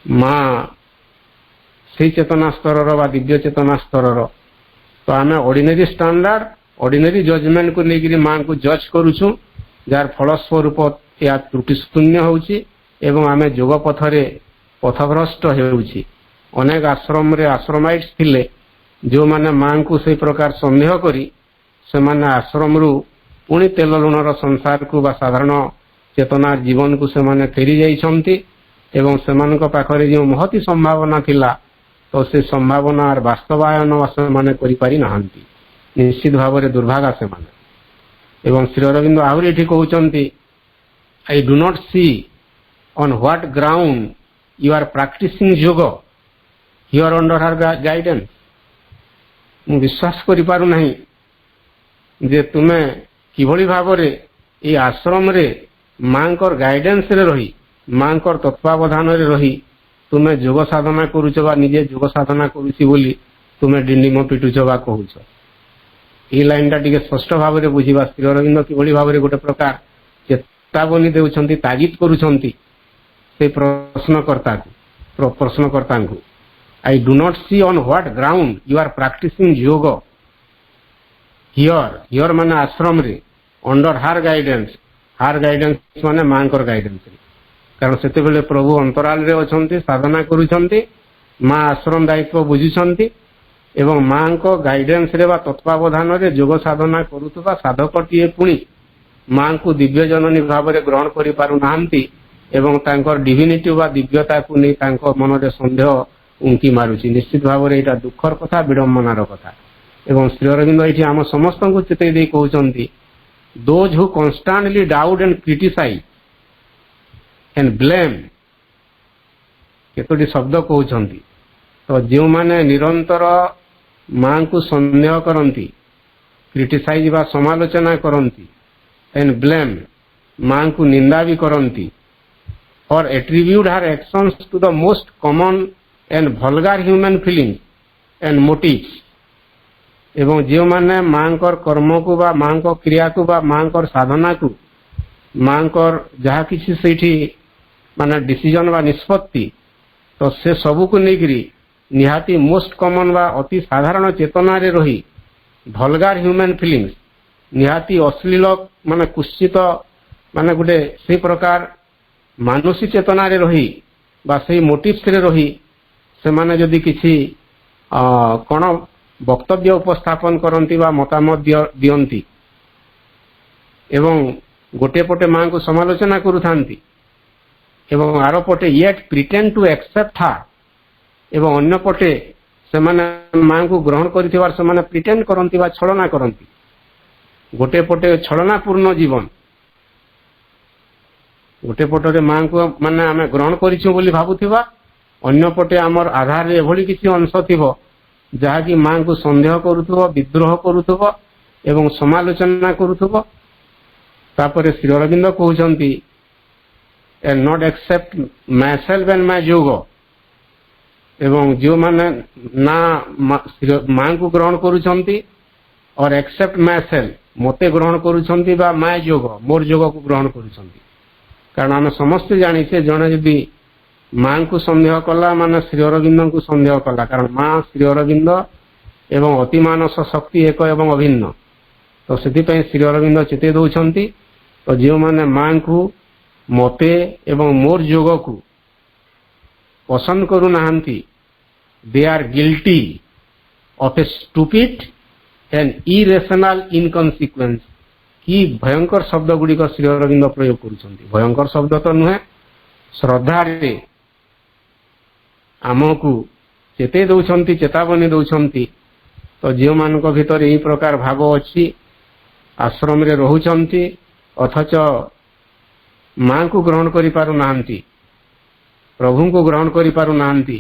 ମା ସେଇ ଚେତନା ସ୍ତରର ବା ଦିବ୍ୟ ଚେତନା ସ୍ତରର, ତ ଆମେ ଅର୍ଡିନାରୀ ଷ୍ଟାଣ୍ଡାର୍ଡ, ଅର୍ଡିନାରୀ ଜଜମେଣ୍ଟକୁ ନେଇକରି ମାଙ୍କୁ ଜଜ୍ କରୁଛୁ, ଯାହାର ଫଳସ୍ୱରୂପ ଏହା ତ୍ରୁଟି ଶୂନ୍ୟ ହେଉଛି ଏବଂ ଆମେ ଯୋଗ ପଥରେ ପଥଭ୍ରଷ୍ଟ ହେଉଛି। ଅନେକ ଆଶ୍ରମରେ ଆଶ୍ରମାଇଟ୍ସ ଥିଲେ ଯେଉଁମାନେ ମାଙ୍କୁ ସେହି ପ୍ରକାର ସନ୍ଦେହ କରି ସେମାନେ ଆଶ୍ରମରୁ ପୁଣି ତେଲ ଲୁଣର ସଂସାରକୁ ବା ସାଧାରଣ ଚେତନାର ଜୀବନକୁ ସେମାନେ ଫେରି ଯାଇଛନ୍ତି ଏବଂ ସେମାନଙ୍କ ପାଖରେ ଯେଉଁ ମହତୀ ସମ୍ଭାବନା ଥିଲା, ତ ସେ ସମ୍ଭାବନାର ବାସ୍ତବାୟନ ସେମାନେ କରିପାରି ନାହାନ୍ତି। ନିଶ୍ଚିତ ଭାବରେ ଦୁର୍ଭାଗା ସେମାନେ। ଏବଂ ଶ୍ରୀ ଅରବିନ୍ଦ ଆହୁରି ଏଠି କହୁଛନ୍ତି, I do not see on what ground you are practicing yoga here under her guidance। ମୁଁ ବିଶ୍ୱାସ କରିପାରୁନାହିଁ ଯେ ତୁମେ କିଭଳି ଭାବରେ ଏହି ଆଶ୍ରମରେ ମାଙ୍କର ଗାଇଡେନ୍ସରେ ରହି, ମାଙ୍କର ତତ୍ତ୍ୱାବଧାନରେ ରହି ତୁମେ ଯୋଗ ସାଧନା କରୁଛ ବା ନିଜେ ଯୋଗ ସାଧନା କରୁଛି ବୋଲି ତୁମେ ଡିଣ୍ଡିମ ପିଟୁଛ ବା କହୁଛ। এই ଲାଇନଟା ଟିକେ ସ୍ପଷ୍ଟ ଭାବରେ ବୁଝିବା। ଶ୍ରୀ ଅରବିନ୍ଦ କିଭଳି ଭାବରେ ଗୋଟେ ପ୍ରକାର ଚେତାବନୀ ଦେଉଛନ୍ତି, ତାଗିଦ କରୁଛନ୍ତି ସେ ପ୍ରଶ୍ନକର୍ତ୍ତାଙ୍କୁ। I do not see on what ground you are practicing yoga here ମାନେ ଆଶ୍ରମରେ, under her guidance, her guidance ମାନେ ମାଙ୍କର ଗାଇଡେନ୍ସରେ। କାରଣ ସେତେବେଳେ ପ୍ରଭୁ ଅନ୍ତରାଳରେ ଅଛନ୍ତି, ସାଧନା କରୁଛନ୍ତି, ମା ଆଶ୍ରମ ଦାୟିତ୍ୱ ବୁଝୁଛନ୍ତି ଏବଂ ମାଙ୍କ ଗାଇଡେନ୍ସରେ ବା ତତ୍ତ୍ୱାବଧାନରେ ଯୋଗ ସାଧନା କରୁଥିବା ସାଧକଟିଏ ପୁଣି ମାଙ୍କୁ ଦିବ୍ୟ ଜନନୀ ଭାବରେ ଗ୍ରହଣ କରିପାରୁନାହାନ୍ତି ଏବଂ ତାଙ୍କର ଡିଭିନିଟି ବା ଦିବ୍ୟତାକୁ ନେଇ ତାଙ୍କ ମନରେ ସନ୍ଦେହ ଉଙ୍କି ମାରୁଛି। ନିଶ୍ଚିତ ଭାବରେ ଏଇଟା ଦୁଃଖର କଥା, ବିଡ଼ମ୍ବନାର କଥା। ଏବଂ ଶ୍ରୀ ଅରବିନ୍ଦ ଏଇଠି ଆମ ସମସ୍ତଙ୍କୁ ଚେତାଇ ଦେଇ କହୁଛନ୍ତି, those who constantly doubt and criticize and blame, କେତୋଟି ଶବ୍ଦ କହୁଛନ୍ତି, ତ ଯେଉଁମାନେ ନିରନ୍ତର ମାଙ୍କୁ ସନ୍ଦେହ କରନ୍ତି, କ୍ରିଟିସାଇଜ ବା ସମାଲୋଚନା କରନ୍ତି, and blame, ମାଙ୍କୁ ନିନ୍ଦା ବି କରନ୍ତି, or attribute her actions to the most common and vulgar human feelings and motives, ଏବଂ ଯେଉଁମାନେ ମାଙ୍କର କର୍ମକୁ ବା ମାଙ୍କ କ୍ରିୟାକୁ ବା ମାଙ୍କର ସାଧନାକୁ, ମାଙ୍କର ଯାହା କିଛି ସେଇଠି ମାନେ ଡିସିଜନ ବା ନିଷ୍ପତ୍ତି, ତ ସେ ସବୁକୁ ନେଇକରି ନିହାତି ମୋଷ୍ଟ କମନ ବା ଅତି ସାଧାରଣ ଚେତନାରେ ରହି, ଭଲଗାର ହ୍ୟୁମାନ୍ ଫିଲିଙ୍ଗସ୍, ନିହାତି ଅଶ୍ଳୀଳ ମାନେ କୁଶ୍ଚିତ ମାନେ ଗୋଟେ ସେଇ ପ୍ରକାର ମାନସୀ ଚେତନାରେ ରହି ବା ସେଇ ମୋଟିଭ୍ସରେ ରହି ସେମାନେ ଯଦି କିଛି କ'ଣ ବକ୍ତବ୍ୟ ଉପସ୍ଥାପନ କରନ୍ତି ବା ମତାମତ ଦିଅନ୍ତି ଏବଂ ଗୋଟିଏ ପଟେ ମାଙ୍କୁ ସମାଲୋଚନା କରୁଥାନ୍ତି ଏବଂ ଆର ପଟେ yet pretend to accept her, ଏବଂ ଅନ୍ୟ ପଟେ ସେମାନେ ମାଙ୍କୁ ଗ୍ରହଣ କରିଥିବାର ସେମାନେ ପ୍ରିଟେଣ୍ଡ କରନ୍ତି ବା ଛଳନା କରନ୍ତି। ଗୋଟିଏ ପଟେ ଛଳନାପୂର୍ଣ୍ଣ ଜୀବନ, ଗୋଟିଏ ପଟରେ ମାଙ୍କୁ ମାନେ ଆମେ ଗ୍ରହଣ କରିଛୁ ବୋଲି ଭାବୁଥିବା, ଅନ୍ୟ ପଟେ ଆମର ଆଧାରରେ ଏଭଳି କିଛି ଅଂଶ ଥିବ ଯାହାକି ମାଙ୍କୁ ସନ୍ଦେହ କରୁଥିବ, ବିଦ୍ରୋହ କରୁଥିବ ଏବଂ ସମାଲୋଚନା କରୁଥିବ। ତାପରେ ଶ୍ରୀ ଅରବିନ୍ଦ କହୁଛନ୍ତି, and not accept myself and my yoga, ଏବଂ ଯେଉଁମାନେ ନା ମାଙ୍କୁ ଗ୍ରହଣ କରୁଛନ୍ତି or accept myself मते ग्रहण करुछंती बा माय जोग मोर जोग को ग्रहण करुछंती कारण आम समस्ते जानिछे जने यदि मां को संदेह कला माने श्री अरविंद को संदेह कला कारण मां श्री अरविंद एवं अतिमानस शक्ति एक एवं अभिन्न तो से श्री अरविंद चेते दौरान तो जो मैंने मां को मते एवं मोर जोग को पसंद करूना they are guilty of a stupid and irrational inconsequence कि भयंकर शब्द गुड़िक श्री अरविंद प्रयोग करुछंती भयंकर शब्द तो नुहे श्रद्धा आमको चेते दौरान चेतावनी दौरान तो जो मान भीतर यही प्रकार भाव अच्छी आश्रम रे रहुचंती अथच मां को ग्रहण करि पारु नांती प्रभु को ग्रहण करि पारु नांती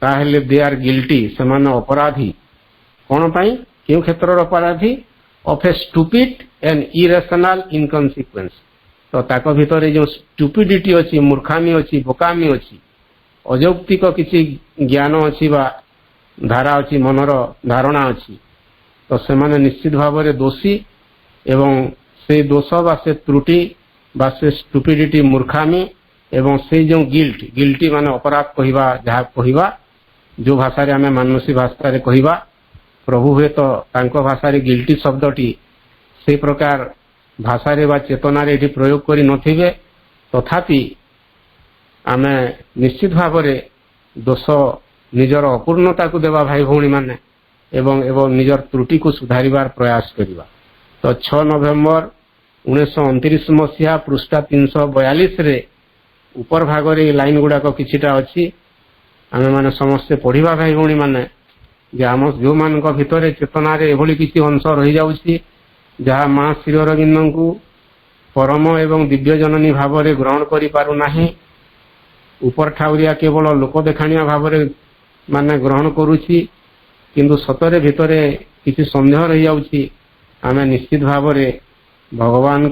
ताहेले दे आर गिल्टी समान अपराधी कौन पाई क्यों क्षेत्र अपराधी of a stupid and irrational inconsequence तो ताको भीतर जो स्टूपिडिटी अच्छी मूर्खामी अच्छी बोकामी अच्छी अजौक्तिक किसी ज्ञान अच्छी बा धारा अच्छी मनर धारणा अच्छी तो से माने निश्चित भाव में दोषी एवं से दोष बा से त्रुटि बा से स्टुपिडिटी मूर्खामी एवं से जो गिल्टी माने अपराध कहवा जहाँ कहवा जो भाषा रे आमे मानसी भाषा रे कहवा प्रभु हुए तो तांको भाषा रे गिल्टी शब्दटी से प्रकार भाषा रे बा चेतना रे प्रयोग करी नथिबे तथापि आमे निश्चित भाव में दोष निजर अपूर्णता को देवा भाई भौणी माने एवं निजर त्रुटि को सुधारिबार प्रयास करिबा तो 6 नवेम्बर 1929 मसीहा पृष्ठा 342 रे ऊपर भाग रे लाइन गुड़ाक किछिटा अछि आमे माने समस्ते पढ़िबा भाई भौणी माने जे आम जो मान भितर चेतना रे एभली किछि अंश रही जाउछि जहाँ मां श्री अरविंद को परम एवं दिव्य जननी भाव रे ग्रहण करि पारु नाही ऊपर ठाउरिया केवल लोक देखाणिया भाव रे माने ग्रहण करुछि किंतु सतरे भितरे किसी संदेह रही जाउछि आमे निश्चित भाव में भगवान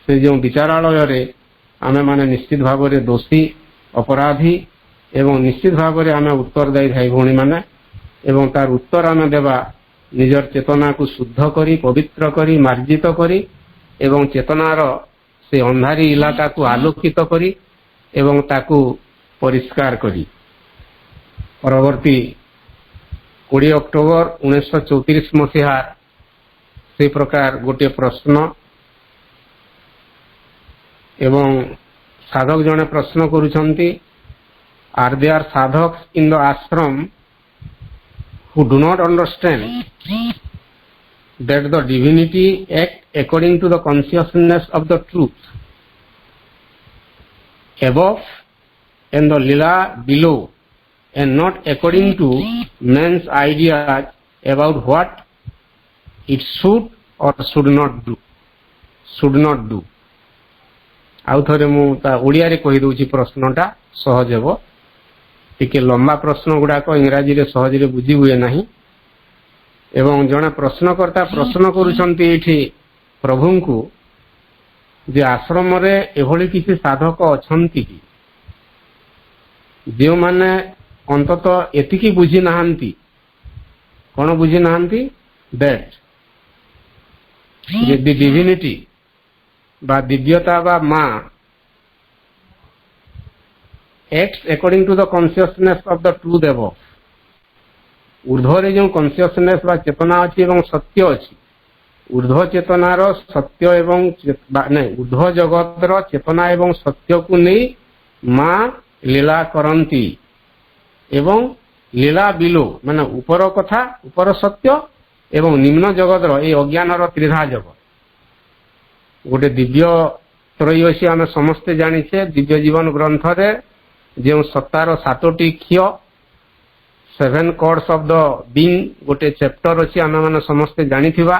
से जो विचारालय रे आमे माने निश्चित भाव में दोषी अपराधी एवं निश्चित भाव में आमे उत्तरदायी भाई भौणी माने एवं तार उत्तर आमे देवा निजर चेतना को शुद्ध करी पवित्र करी मार्जित करी एवं चेतनार से अंधारी इलाका को आलोकित करी एवं ताकू परिष्कार करी परवर्ती 20 अक्टोबर 1934 मसीहा से प्रकार गोटे प्रश्न एवं साधक जने प्रश्न करुछंती are there sadhaks in the ashram who do not understand that the divinity act according to the consciousness of the truth above and the lila below and not according to man's ideas about what it should or should not do आउ थरे मु ता ओडिया रे कहि दोछि प्रश्नटा सहज हेबो टिके लंबा प्रश्न गुडाक इंग्राजी रे सहज रे बुझी हुए नाही एवं जने प्रश्नकर्ता प्रश्न करूछंती एठी प्रभु को जे आश्रम रे एभली किसी साधक अछंती कि जो माने अंतत एतिकी बुझी नाहंती कोन बुझी नाहंती दैट जे डिविनिटी बा दिव्यता बा मां acts according to the consciousness of the truth देव ऊर्ध्व रे जो कॉन्शियसनेस बा चेतना अछि एवं सत्य अछि ऊर्ध्व चेतनार सत्य एवं नहीं ऊर्ध्व जगतर चेतना एवं सत्य को नहीं मां लीला करंती एवं लीला बिलो माने ऊपर कथा ऊपर सत्य एवं निम्न जगतर ए अज्ञानर त्रिधा जगत गोटे दिव्य त्रयसी आम समस्ते जानिछे दिव्य जीवन ग्रंथ रे जो सत्तार 7टी क्षय 7 कॉर्ड्स ऑफ द बीइंग गोटे चैप्टर अछि आम माने समस्ते जानिथिबा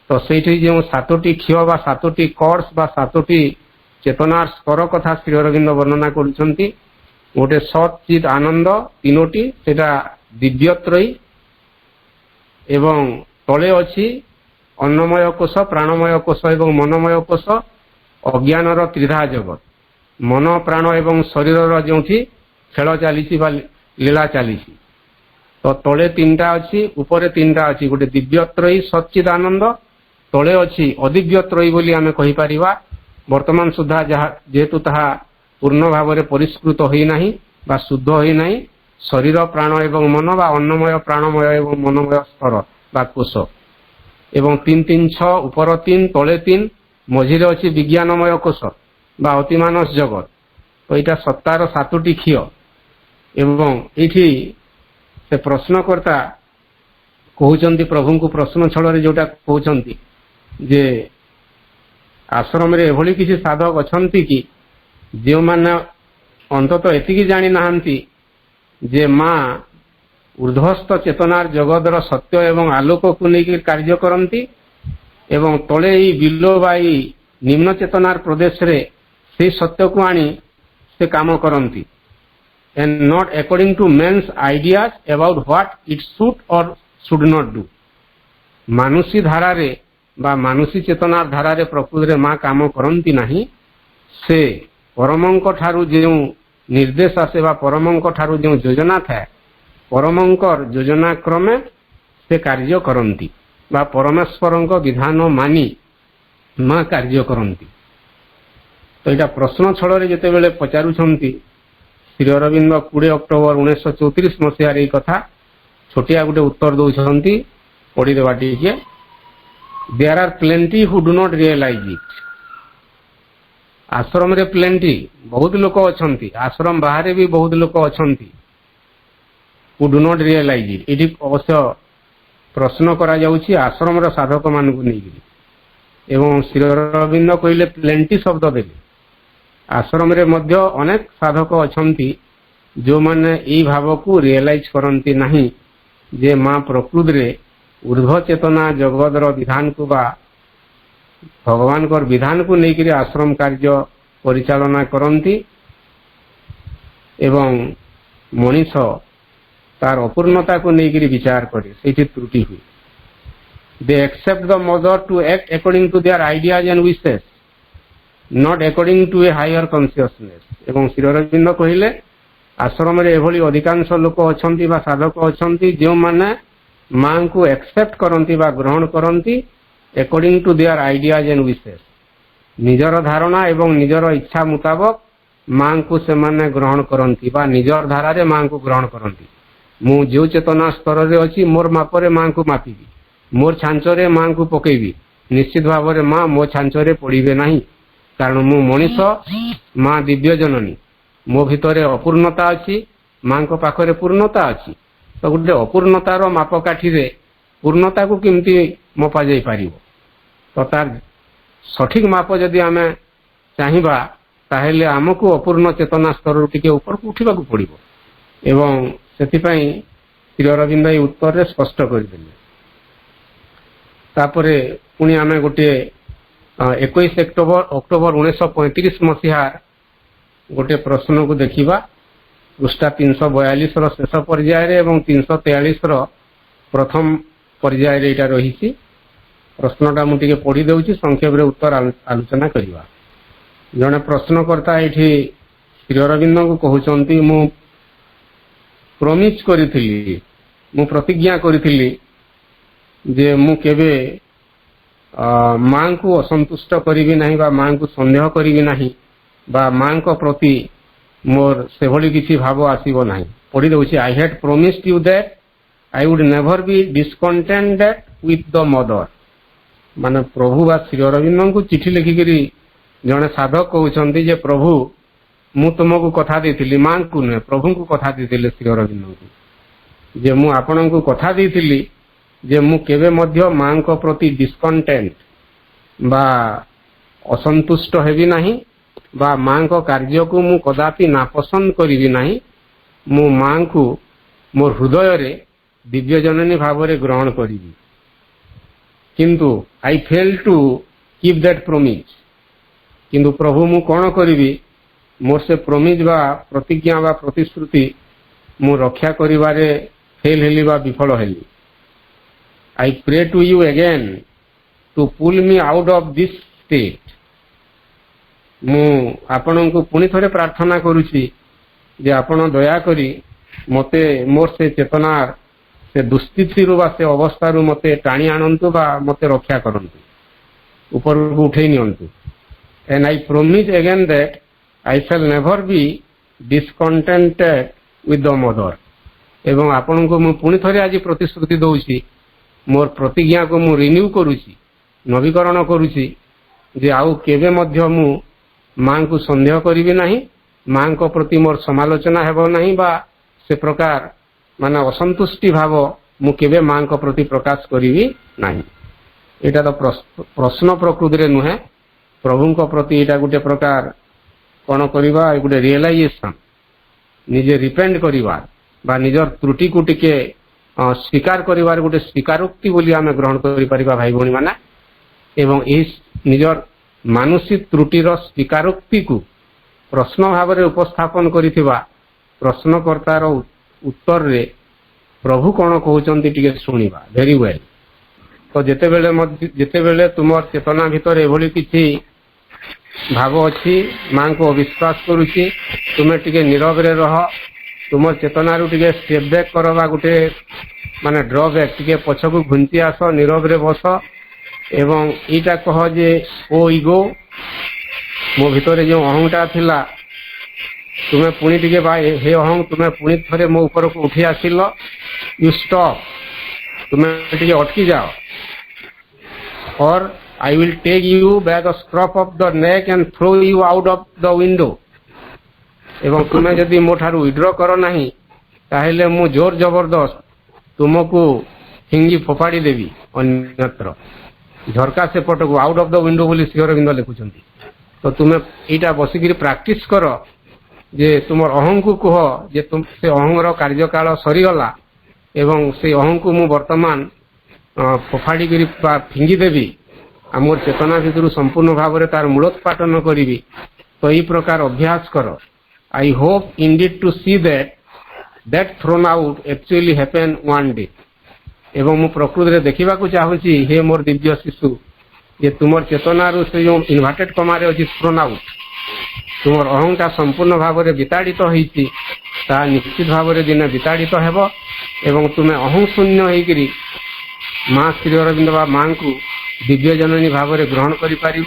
तो सेठी जो 7टी क्षय बा 7टी कॉर्ड्स बा 7टी चेतनार स्तर कथा श्री अरविंद वर्णना करुछंती गोटे सत चित आनंद 3टी सेटा दिव्यत्रयी एवं तले अछि अन्नमय कोश प्राणमय कोश एवं मनमय कोश अज्ञानर त्रिधा जगत मन प्राण एवं शरीर जोठी खेल चली लीला चली तो तले तीनटा अच्छी ऊपर तीनटा अच्छी गोटे दिव्यत्रयी सच्चिदानंद तले अच्छी अदिव्यत्रयी बोली आमे कहि परिबा वर्तमान सुधा जेहेतु ताहा पूर्ण भाव में परिष्कृत होई नाही बा शुद्ध होई नाही शरीर प्राण एवं मन बा अन्नमय प्राणमय एवं मनमय स्तर बा कोश एवं 3 3 6 ऊपर 3 तले 3 मझिरे अच्छी विज्ञानमय कोश बा अतिमानस जगत तो यहाँ सत्तार 7टी क्षीय एवं ये से प्रश्नकर्ता कहते प्रभु को प्रश्न छल जोटा कहते जे आश्रम रे एभली किसी साधक अछंती कि जो माने अंतत एतिकी जानी नाहंती जे माँ ऊर्ध्वस्थ चेतनार जगतर सत्य एवं आलोक को लेकर कार्य करती एवं तले बिलो बाई निम्न चेतनार प्रदेश रे से सत्य को आनी से काम करती and not according to men's ideas about what it should or should not do मानुषी धारा रे बा मानुषी चेतनार धारा रे प्रकृति रे माँ काम करती नहीं से परमंक ठारू जो निर्देश आसे बा परमंक ठारू जो योजना था परमंकर योजना क्रमे से कार्य करती बा परमेश्वर विधान मानी माँ कार्य करती तो यहाँ प्रश्न छल जिते बेले पचारुछंती श्री अरविंद 20 अक्टोबर 1934 मसीह कथा छोटिया गोटे उत्तर दौरान पढ़ीदेवा टे there are plenty who do not realise it ashram रे प्लेंटी बहुत लोक अच्छा आश्रम बाहर भी बहुत लोक अच्छा who do not realise it ये अवश्य प्रश्न करा जाउछि आश्रम रो साधक मान को नहीं एवं श्री अरविंद कहले प्लेंटी शब्द देले आश्रम रे मध्य अनेक साधक अछंती जो माने ई भाव को रियलाइज करंती नहीं जे माँ प्रकृति रे ऊर्ध्व चेतना जगतर विधान को बा भगवान को विधान को लेकर आश्रम कार्य परिचालना करंती एवं मनीष तार अपूर्णता को लेकर विचार करे से त्रुटि हुई they accept the Mother to act according to their ideas and wishes not according to a higher consciousness एवं श्री अरविंद कहले आश्रम रे एभली अधिकांश लोक अछंती बा साधक अछंती जो माने माँ को एक्सेप्ट करंती बा ग्रहण करंती according to their ideas and wishes निजर धारणा एवं निजर इच्छा मुताबक माँ को से माने ग्रहण करंती बा निजर धारा रे माँ को ग्रहण करंती मु जो चेतना स्तर रे अछि मोर मापरे माँ को मापिबी मोर छांचरे माँ को पकेबी निश्चित भाव में माँ मो छांचरे पड़िबे नहीं कारण मु मनीष माँ दिव्य जननी मो भितरे अपूर्णता अच्छी माँ को पाखरे पूर्णता अच्छी तो गोटे अपूर्णतार मापकाठी रे पूर्णता को केमती मपा जाई पारिबो तो तार सठिक माप जदि आमे चाहिबा ताहेले आमको अपूर्ण चेतना स्तर टिके ऊपर को उठिबा को पड़िबो एवं सेथिपाई श्री अरविंद उत्तर रे स्पष्ट कर देले तापरे पुणी आमे गोटे 21 अक्टोबर 1935 मसीहा गोटे प्रश्न को देखिबा पृष्ठा 342 शेष पर्याय एवं 343 प्रथम पर्याय एटा रही प्रश्नटा मुझे पढ़ी देउछि संक्षेप रे उत्तर आलोचना करिबा जने प्रश्नकर्ता एठी श्री अरविंद को कहउचंती मु प्रॉमिस करिथिली मु प्रतिज्ञा करिथिली जे मु केबे माँ को असंतुष्ट करी नहीं बा माँ को संदेह करी नहीं बा माँ को प्रति मोर से भली किसी भाव आसीबो नहीं पढ़ी देउछि I had promised you that I would never be discontented with the mother माने प्रभु बा श्री अरविंद को चिठी लिखिकरी जने साधक कहउचंती जे प्रभु मु तुमको कथा देथिली माँ को न प्रभु को कथा देथिले श्री अरविंद को जे मु आपन को कथा देथिली जे मु केबे मध्य माँ को प्रति डिसकंटेंट बा असंतुष्ट हेबी नहीं बा माँ को कार्य को मु कदापि नापसंद करी नहीं मु माँ को मोर हृदय रे दिव्य जननी भाव रे ग्रहण करी किंतु I fail to keep that promise किंतु प्रभु मु कौन करी मोर से प्रोमिस बा प्रतिज्ञा बा प्रतिश्रुति मु रक्षा करिवारे फेल हेली बा विफल heli I pray to you again to pull me out of this state. मु आपन को पुणी थोड़े प्रार्थना करुछि जे आपन दया करी मते मोर से चेतना से दुस्थितिरु बा से अवस्थारु मते टाणी आनंतु बा मते रक्षा करंतु ऊपर को उठे नियंतु and I promise again that I shall never be discontented with the mother एवं आपण को मु पुणी थरे आज प्रतिश्रुति दउछि मोर प्रतिज्ञा को मु रिन्यू करूछि नवीकरण करूछि जे आउ केबे मध्य मु मां को संदेह करिवि नाही मां को प्रति मोर समालोचना हेबो नाही बा से प्रकार माने असंतुष्टि भाव मु केबे मां को प्रति प्रकाश करिवि नाही एटा तो प्रश्न प्रकृति रे नुहे प्रभु को प्रति एटा गुटे प्रकार कोन करिबा गुटे रियलाइजेशन निजे रिपेंड करिबा बा निजर त्रुटि को टिके स्वीकार करिवार गुटे स्वीकारोक्ति बोली आमे ग्रहण करि परिबा भाई भौणी माने एवं इस निजर मानसिक त्रुटिर स्वीकारोक्ति को प्रश्न भाव में उपस्थापन करिथिबा प्रश्नकर्तार उत्तर रे प्रभु कौन कहते शुणा वेरी वेल तो जेतेबेले तुमर चेतना भितर एभली किछि भाव अच्छी मां को अविश्वास करुछि तुमे टिके नीरव रे रह तुम चेतना रु टिके स्टेप बैक करवा गुटे माने ड्रॉ बैक टिके पछकु घुंची आस नीरव रे बस एवं ईटा कह जे ओ इगो मो भितर जो अहंटा थिला तुमे पुणी टिके हे अहं तुमे पुणी थरे मो ऊपर को उठी आसिल यू स्टॉप तुमे टिके अटकी जाओ और I will take you by the scruff of the neck and throw you out of the window एवं तुमे जदि मो ठारू विड्रॉ कर नाही ताहेले मु जोर जबरदस्त तुमको हिंगी फोपाड़ी देवी अन्यत्र झरका से पट को आउट ऑफ द विंडो बोली श्री अरविंद लिखुचंती तो तुमे एटा बसिकिरी प्रैक्टिस कर जे तुम अहं को कह जे तुम से अहंर कार्यकाल सरीगला एवं से अहं को मु वर्तमान फोफाड़ी फिंगी देवी आमर चेतना भितर संपूर्ण भाव में तार मूलोत्पाटन करी तो यही प्रकार अभ्यास कर I hope indeed to see that thrown out actually happen one day एवं मु प्रकृति में देखा चाहूँगी हे मोर दिव्य शिशु ये तुमर चेतना रू से जो इन्वर्टेड कमारे अच्छी थ्रोन आउट तुमर अहंटा संपूर्ण भाव में विताड़ित होती निश्चित भाव में दिन विताड़ित हेब एवं तुम्हें अहं शून्य होकरी माँ श्री अरविंद बा माँ को दिव्य जननी भाव में ग्रहण कर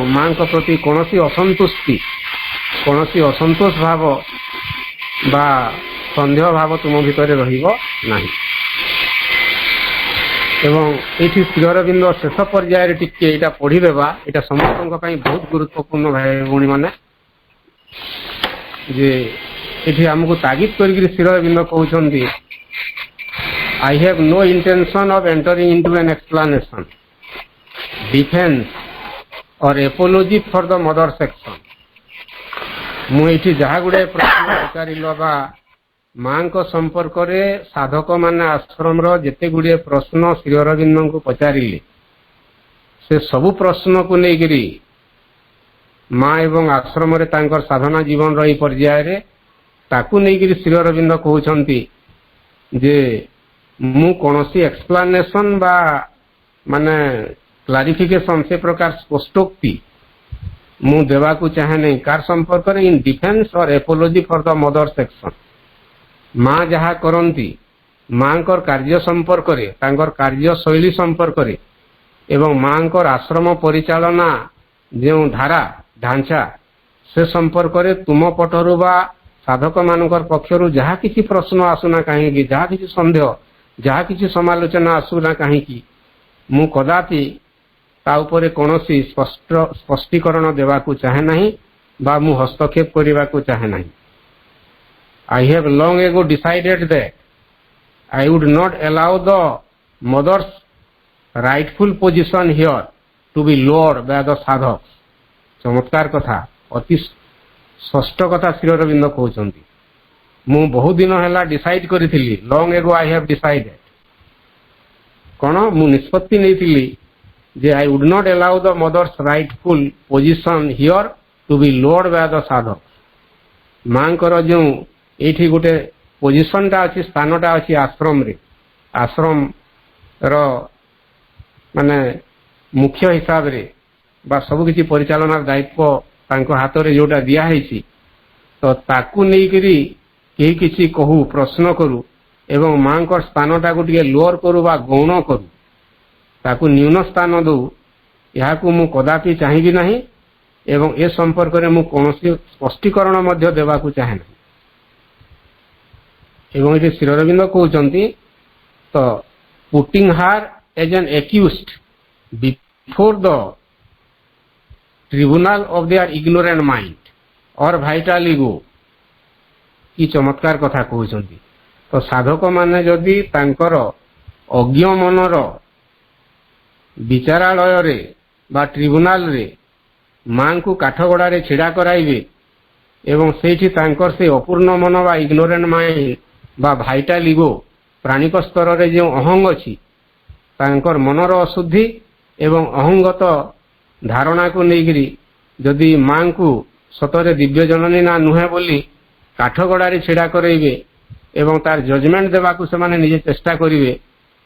माँ को प्रति कौन असंतुष्टि कौन असंतोष भाव बा संदेह भाव तुम भितर रहिबो नाही एवं ये श्री अरविंद शेष पर्यायर टिके यहाँ पढ़ीदेवा यहाँ समस्त बहुत गुरुत्वपूर्ण भाई भौणी मैंने जे ये आमको तागिद कर श्री अरविंद कहते I have no intention of entering into an explanation defence or apology for the mother section मुझे जहाँ गुड़े प्रश्न पचारिल बा मां को संपर्क में साधक माने आश्रम जेते गुड़े प्रश्न श्री अरविंद को पचारिले से सबु प्रश्न को लेकरी माँ एवं आश्रम रे तांकर साधना जीवन रही पर्याय ताकू लेकरी श्री अरविंद कहते जे मु कौनसी एक्सप्लेनेशन बा माने क्लारिफिकेशन से प्रकार स्पष्टोक्ति मु देवा को चाहे नहीं कार संपर्क in defence or apology for the mother section माँ जहाँ करती माँ कार्य संपर्क कार्य शैली संपर्क एवं माँ आश्रम परिचालना जो धारा ढांचा से संपर्क तुम पटरु बा साधक मान पक्षर जहाँ किसी प्रश्न आसुना कहीं जहाँ किसी संदेह जहाँ किसी समालोचना आसुना कहीं मु कदापि ताऊपर कौन स्पष्टीकरण देवा को चाहे नहीं बा मु हस्तक्षेप करने को चाहे नहीं I have long ago decided that I would not allow the mother's rightful position here to be lowered by the sadhaks. चमत्कार कथा अति षष्ठ कथा श्री अरविंद कहते मु बहुत दिन है डिसाइड करी long ago I have decided कौन मु निष्पत्ति नहीं जे I would not allow the mother's rightful position here to be lowered by the sadhak माँ जो ये गोटे पोजिशनटा अच्छी स्थानटा अच्छी आश्रम रे आश्रम रो माने मुख्य हिसाब रे बा सब किसी परिचालनार दायित्व तांको हाथ रे जोटा दिया है तो ताकू नहीं करी कहीं किसी कहू प्रश्न करू ଏବଂ ମାଙ୍କର ସ୍ଥାନଟାକୁ ଟିକେ ଲୋଅର କରୁ ବା ଗୌଣ କରୁ, ତାକୁ ନ୍ୟୁନ ସ୍ଥାନ ଦେଉ, ଏହାକୁ ମୁଁ କଦାପି ଚାହିଁବି ନାହିଁ ଏବଂ ଏ ସମ୍ପର୍କରେ ମୁଁ କୌଣସି ସ୍ପଷ୍ଟୀକରଣ ମଧ୍ୟ ଦେବାକୁ ଚାହେଁ ନାହିଁ। ଏବଂ ଏଠି ଶ୍ରୀ ଅରବିନ୍ଦ କହୁଛନ୍ତି ତ putting her as an accused before the tribunal of their ignorant mind or vital ego, कि चमत्कार कथा कहउछंती। तो साधक माने जदि तांकर अज्ञ मनर विचारालय रे बा ट्रिब्यूनल रे मां को काठगड़ा रे छिड़ा कराइबे एवं सेठी तांकर से अपूर्ण मन बा इग्नोरेंट माइंड बा भाइटाल इगो प्राणिक स्तर रे जो अहंग अछि तांकर मनर अशुद्धि एवं अहंगत धारणा को लेकरी जदि मां को सतरे दिव्य जननी ना नुहे बोली काठगड़ा छिड़ा कराइबे एवं तार जजमेंट देवा को से निजे चेष्टा करिवे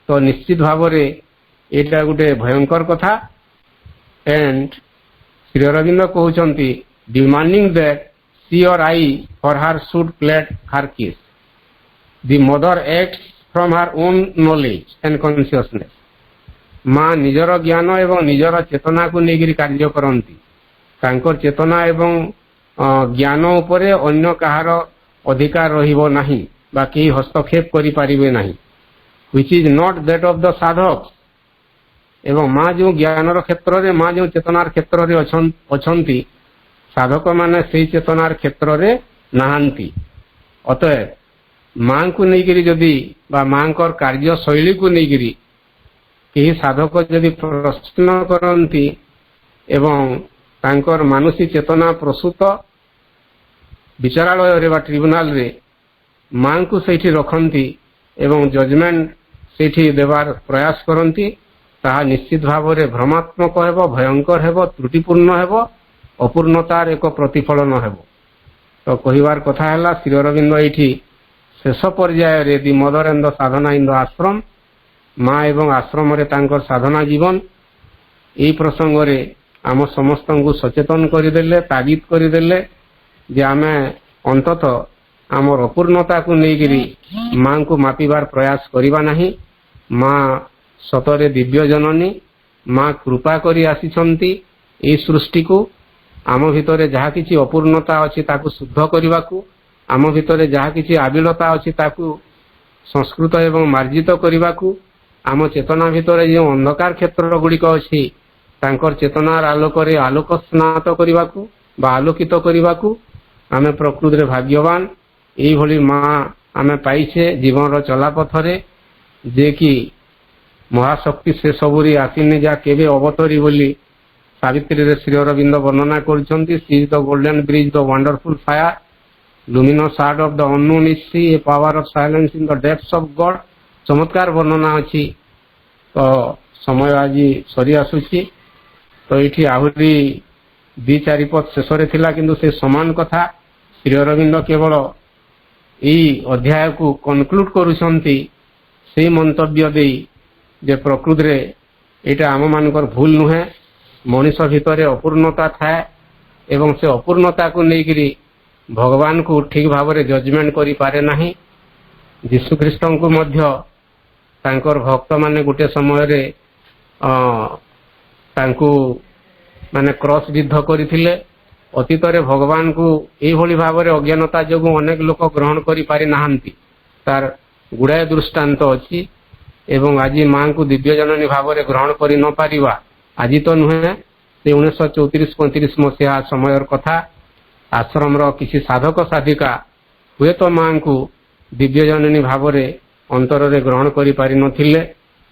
तो निश्चित भाव में एटा गोटे भयंकर कथा। एंड श्री अरविंद कहउछंती demanding that she or I for her should प्लेट हर किस the mother acts from her own knowledge and consciousness. मां निजर ज्ञान एवं निजर चेतना को लेकर कार्य करती, तांकर चेतना एवं ज्ञान उपरे अन्य कहार अधिकार रहिबो नाही बा केही हस्तक्षेप करि पारिबे नाही, which is not that of the साधक। एवं मां जो ज्ञानर क्षेत्र रे मां जो चेतनार क्षेत्र रे अछंती साधक माने सेही चेतनार क्षेत्र रे नाहांती। अतएव मां को लेकर जदि बा मांकर कार्य शैली को लेकर केही साधक जदि प्रश्न करती एवं तांकर मानसिक चेतना प्रसूत विचारालय रे बा ट्रिब्यूनल रे मां को सेठी रखती एवं जजमेंट सेठी देवार प्रयास करती, ताहा निश्चित भाव में भ्रमात्मक हेबो, भयंकर हेबो, त्रुटिपूर्ण हेबो, अपूर्णतार एक प्रतिफलन हेबो। तो कहिबार कथा हैला श्री अरविंद एठी शेष पर्याय रे the mother and the Sadhana in the आश्रम, मां एवं आश्रम रे तांकर साधना जीवन यही प्रसंग रे आम समस्त को सचेतन करदेले, तागिद करदेले जे आमे अंतत आमर अपूर्णता को लेकर मां को मापिबार प्रयास करिबा नाही। मां सतरे दिव्य जननी, मां कृपा करी आसीछंती ए सृष्टि को, आम भितरे जहा किछि अपूर्णता अछि ताकू शुद्ध करिबाकू, आम भितरे जहा किछि आबिलता अछि ताकू संस्कृत एवं मार्जित करिबाकू, आम चेतना भितर जो अंधकार क्षेत्र गुड़िक अच्छी तांकर चेतनार आलोक आलोक स्नात करने बा आलोकित करने आम प्रकृति रे भाग्यवान। यही भली माँ आम पाइछे जीवन चलापथरे जे कि महाशक्ति से सबुरी आसीनी जा केबे अवतरी बोली सावित्री रे श्री अरविंद वर्णना करछंती। She is the golden bridge, the wonderful fire, luminous heart of the unknown is she, a power of silence in the depths of God. चमत्कार वर्णना अच्छी। तो समय आज सरी आसुची, तो ये आहरी दी चारि पद शेष थिला किंतु से समान कथा श्री अरविंद केवल यही अध्याय को कनक्लूड करुछंती से मंतव्य दे जे प्रकृति रे एटा आम मानकर भूल नुहे, मनीष भितर अपूर्णता थाए एवं से अपूर्णता को लेकर भगवान को ठीक भाव में जजमेंट करि पारे नाही। यीशु ख्रीष्ट को मध्य तांकर भक्त माने गोटे समय रे तांकु माने क्रॉस विद्ध करथिले। अतीत रे भगवान को एही भली भाव में अज्ञानता जोगु अनेक लोक ग्रहण करि पारि नाहंती, तार गुड़ाए दृष्टांत अच्छी। एवं आज मां को दिव्य जननी भाव में ग्रहण करि न पारिबा आज तो नुहे, से 1934-35 मसीहा समय कथा। आश्रम रो किसी साधक साधिका हुए तो मां को दिव्य जननी भाव में अंतर रे ग्रहण करि पारि नथिले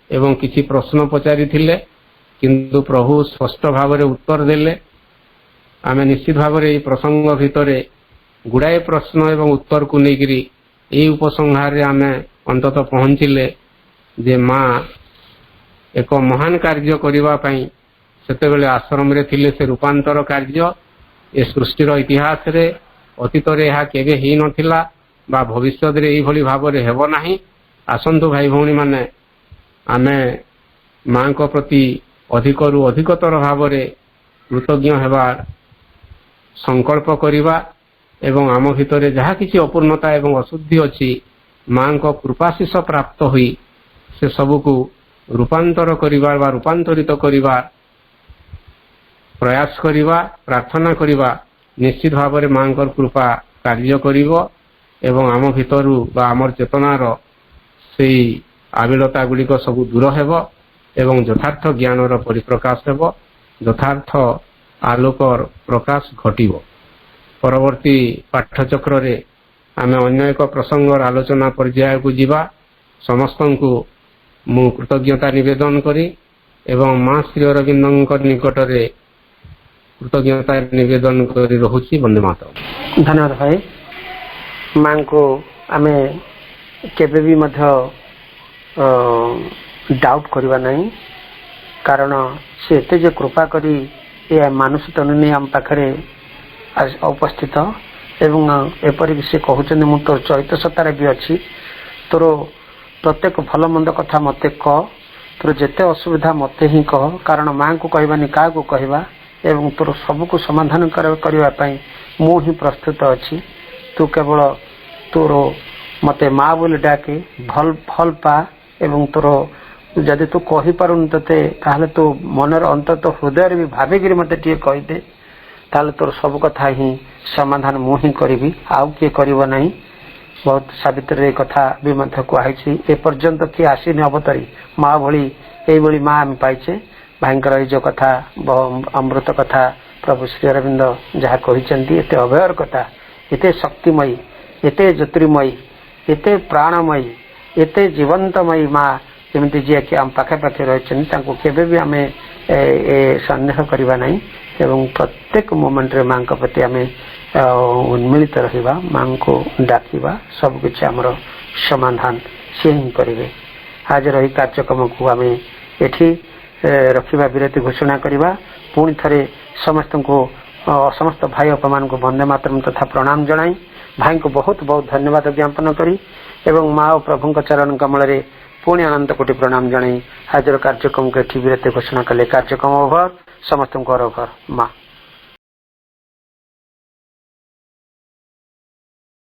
एवं किसी प्रश्न पचारि थिले, किंतु प्रभु स्पष्ट भाव में उत्तर देले। आमे निश्चित भाव में प्रसंग भितर गुड़ाए प्रश्न एवं उत्तर को लेकर यही उपसंहार आमे अंतत पहुंचिले जे माँ एक महान कार्य करिबा पई सेतेबेले आश्रम रे थिले। से रूपांतर कार्य ए सृष्टिर इतिहास रे अतीत रे यह केबे ही नथिला बा भविष्य रे एही भली भाव रे हेबो नाही। आसंतु भाई भौणी माने आमे मां को प्रति अधिकरु अधिकतर भाव में कृतज्ञ हेबार संकल्प करिबा एवं आम भितर जहाँ किसी अपूर्णता एवं अशुद्धि अच्छी माँ को कृपाशीष प्राप्त हुई से सबको रूपांतर करिवार बा रूपांतरित करिवार प्रयास करिवा प्रार्थना करिवा निश्चित भाव में माँ कृपा कार्य करिवो एवं आम भितरु बा आमर चेतनार से आबिलता गुड़िक सब दूर हेब एवं यथार्थ ज्ञानर परिप्रकाश हेब यथार्थ आलोकर प्रकाश घटिब। परवर्ती पाठ्यचक्र रे आमे अन्य एक प्रसंगर आलोचना पर्याय को जीवा। समस्त को मु कृतज्ञता निवेदन करी एवं माँ श्री अरविंद निकट रे कृतज्ञता निवेदन करी रहुछि। वंदे मातरम। धन्यवाद भाई। माँ को आमे केबे भी मध्य डाउट करवा नहीं, कारण से एते जे कृपा करी ये मानुष तनु नहीं आम पाखरे उपस्थित एवं एपरिक से कहते मु तोर चरित सत्तार भी अच्छी तोर प्रत्येक भल मंद कथा मते कह, तोर जेते असुविधा मते ही कह, कारण माँ को कहबानी क्या को कहवा एवं तोर सबको समाधान करने मु ही प्रस्तुत अच्छी। तू केवल तोर मते माँ बोली डाके भल भल पा एवं तोर जदि तू कही पारुन ते ताहले तू मनर अंतत हृदय भी भाविक मते टे कहीदे, ताहले तोर सब कथा ही समाधान मु ही करी आउ किए करिव नहीं। बहुत सावित्री कथा भी मध्य कहुई एपर्यंत किए आसीनी अवतरी माँ भली यही माँ आम पाइचे। भाईंकर ये जो कथा अमृत कथा प्रभु श्री अरविंद जहाँ कहते एते अभयर कथा, एते शक्तिमयी, एते ज्योतिर्मयी, एते प्राणमयी, एते जीवंतमयी माँ जमी जी कि आम पाखे पाखे रही भी आम सन्देह करवा नहीं एवं प्रत्येक मोमेंट रे माँ प्रति आम उन्मिलित रहिबा, माँ को डाकिबा, सबकिछ आमर समाधान सी ही करेंगे। आज रही कार्यक्रम को आम एठी रखिबा विरति घोषणा करवा। पुणी थे समस्त को समस्त भाई अपमान को वंदे मातरम तथा प्रणाम जनाई। भाई को बहुत बहुत धन्यवाद ज्ञापन करी एवं माँ और प्रभु चरण कमल रे पुणी अनंत कोटि प्रणाम जनाई। आज कार्यक्रम को एठी विरति घोषणा कले। कार्यक्रम ओभर। समस्त को ओभर। माँ।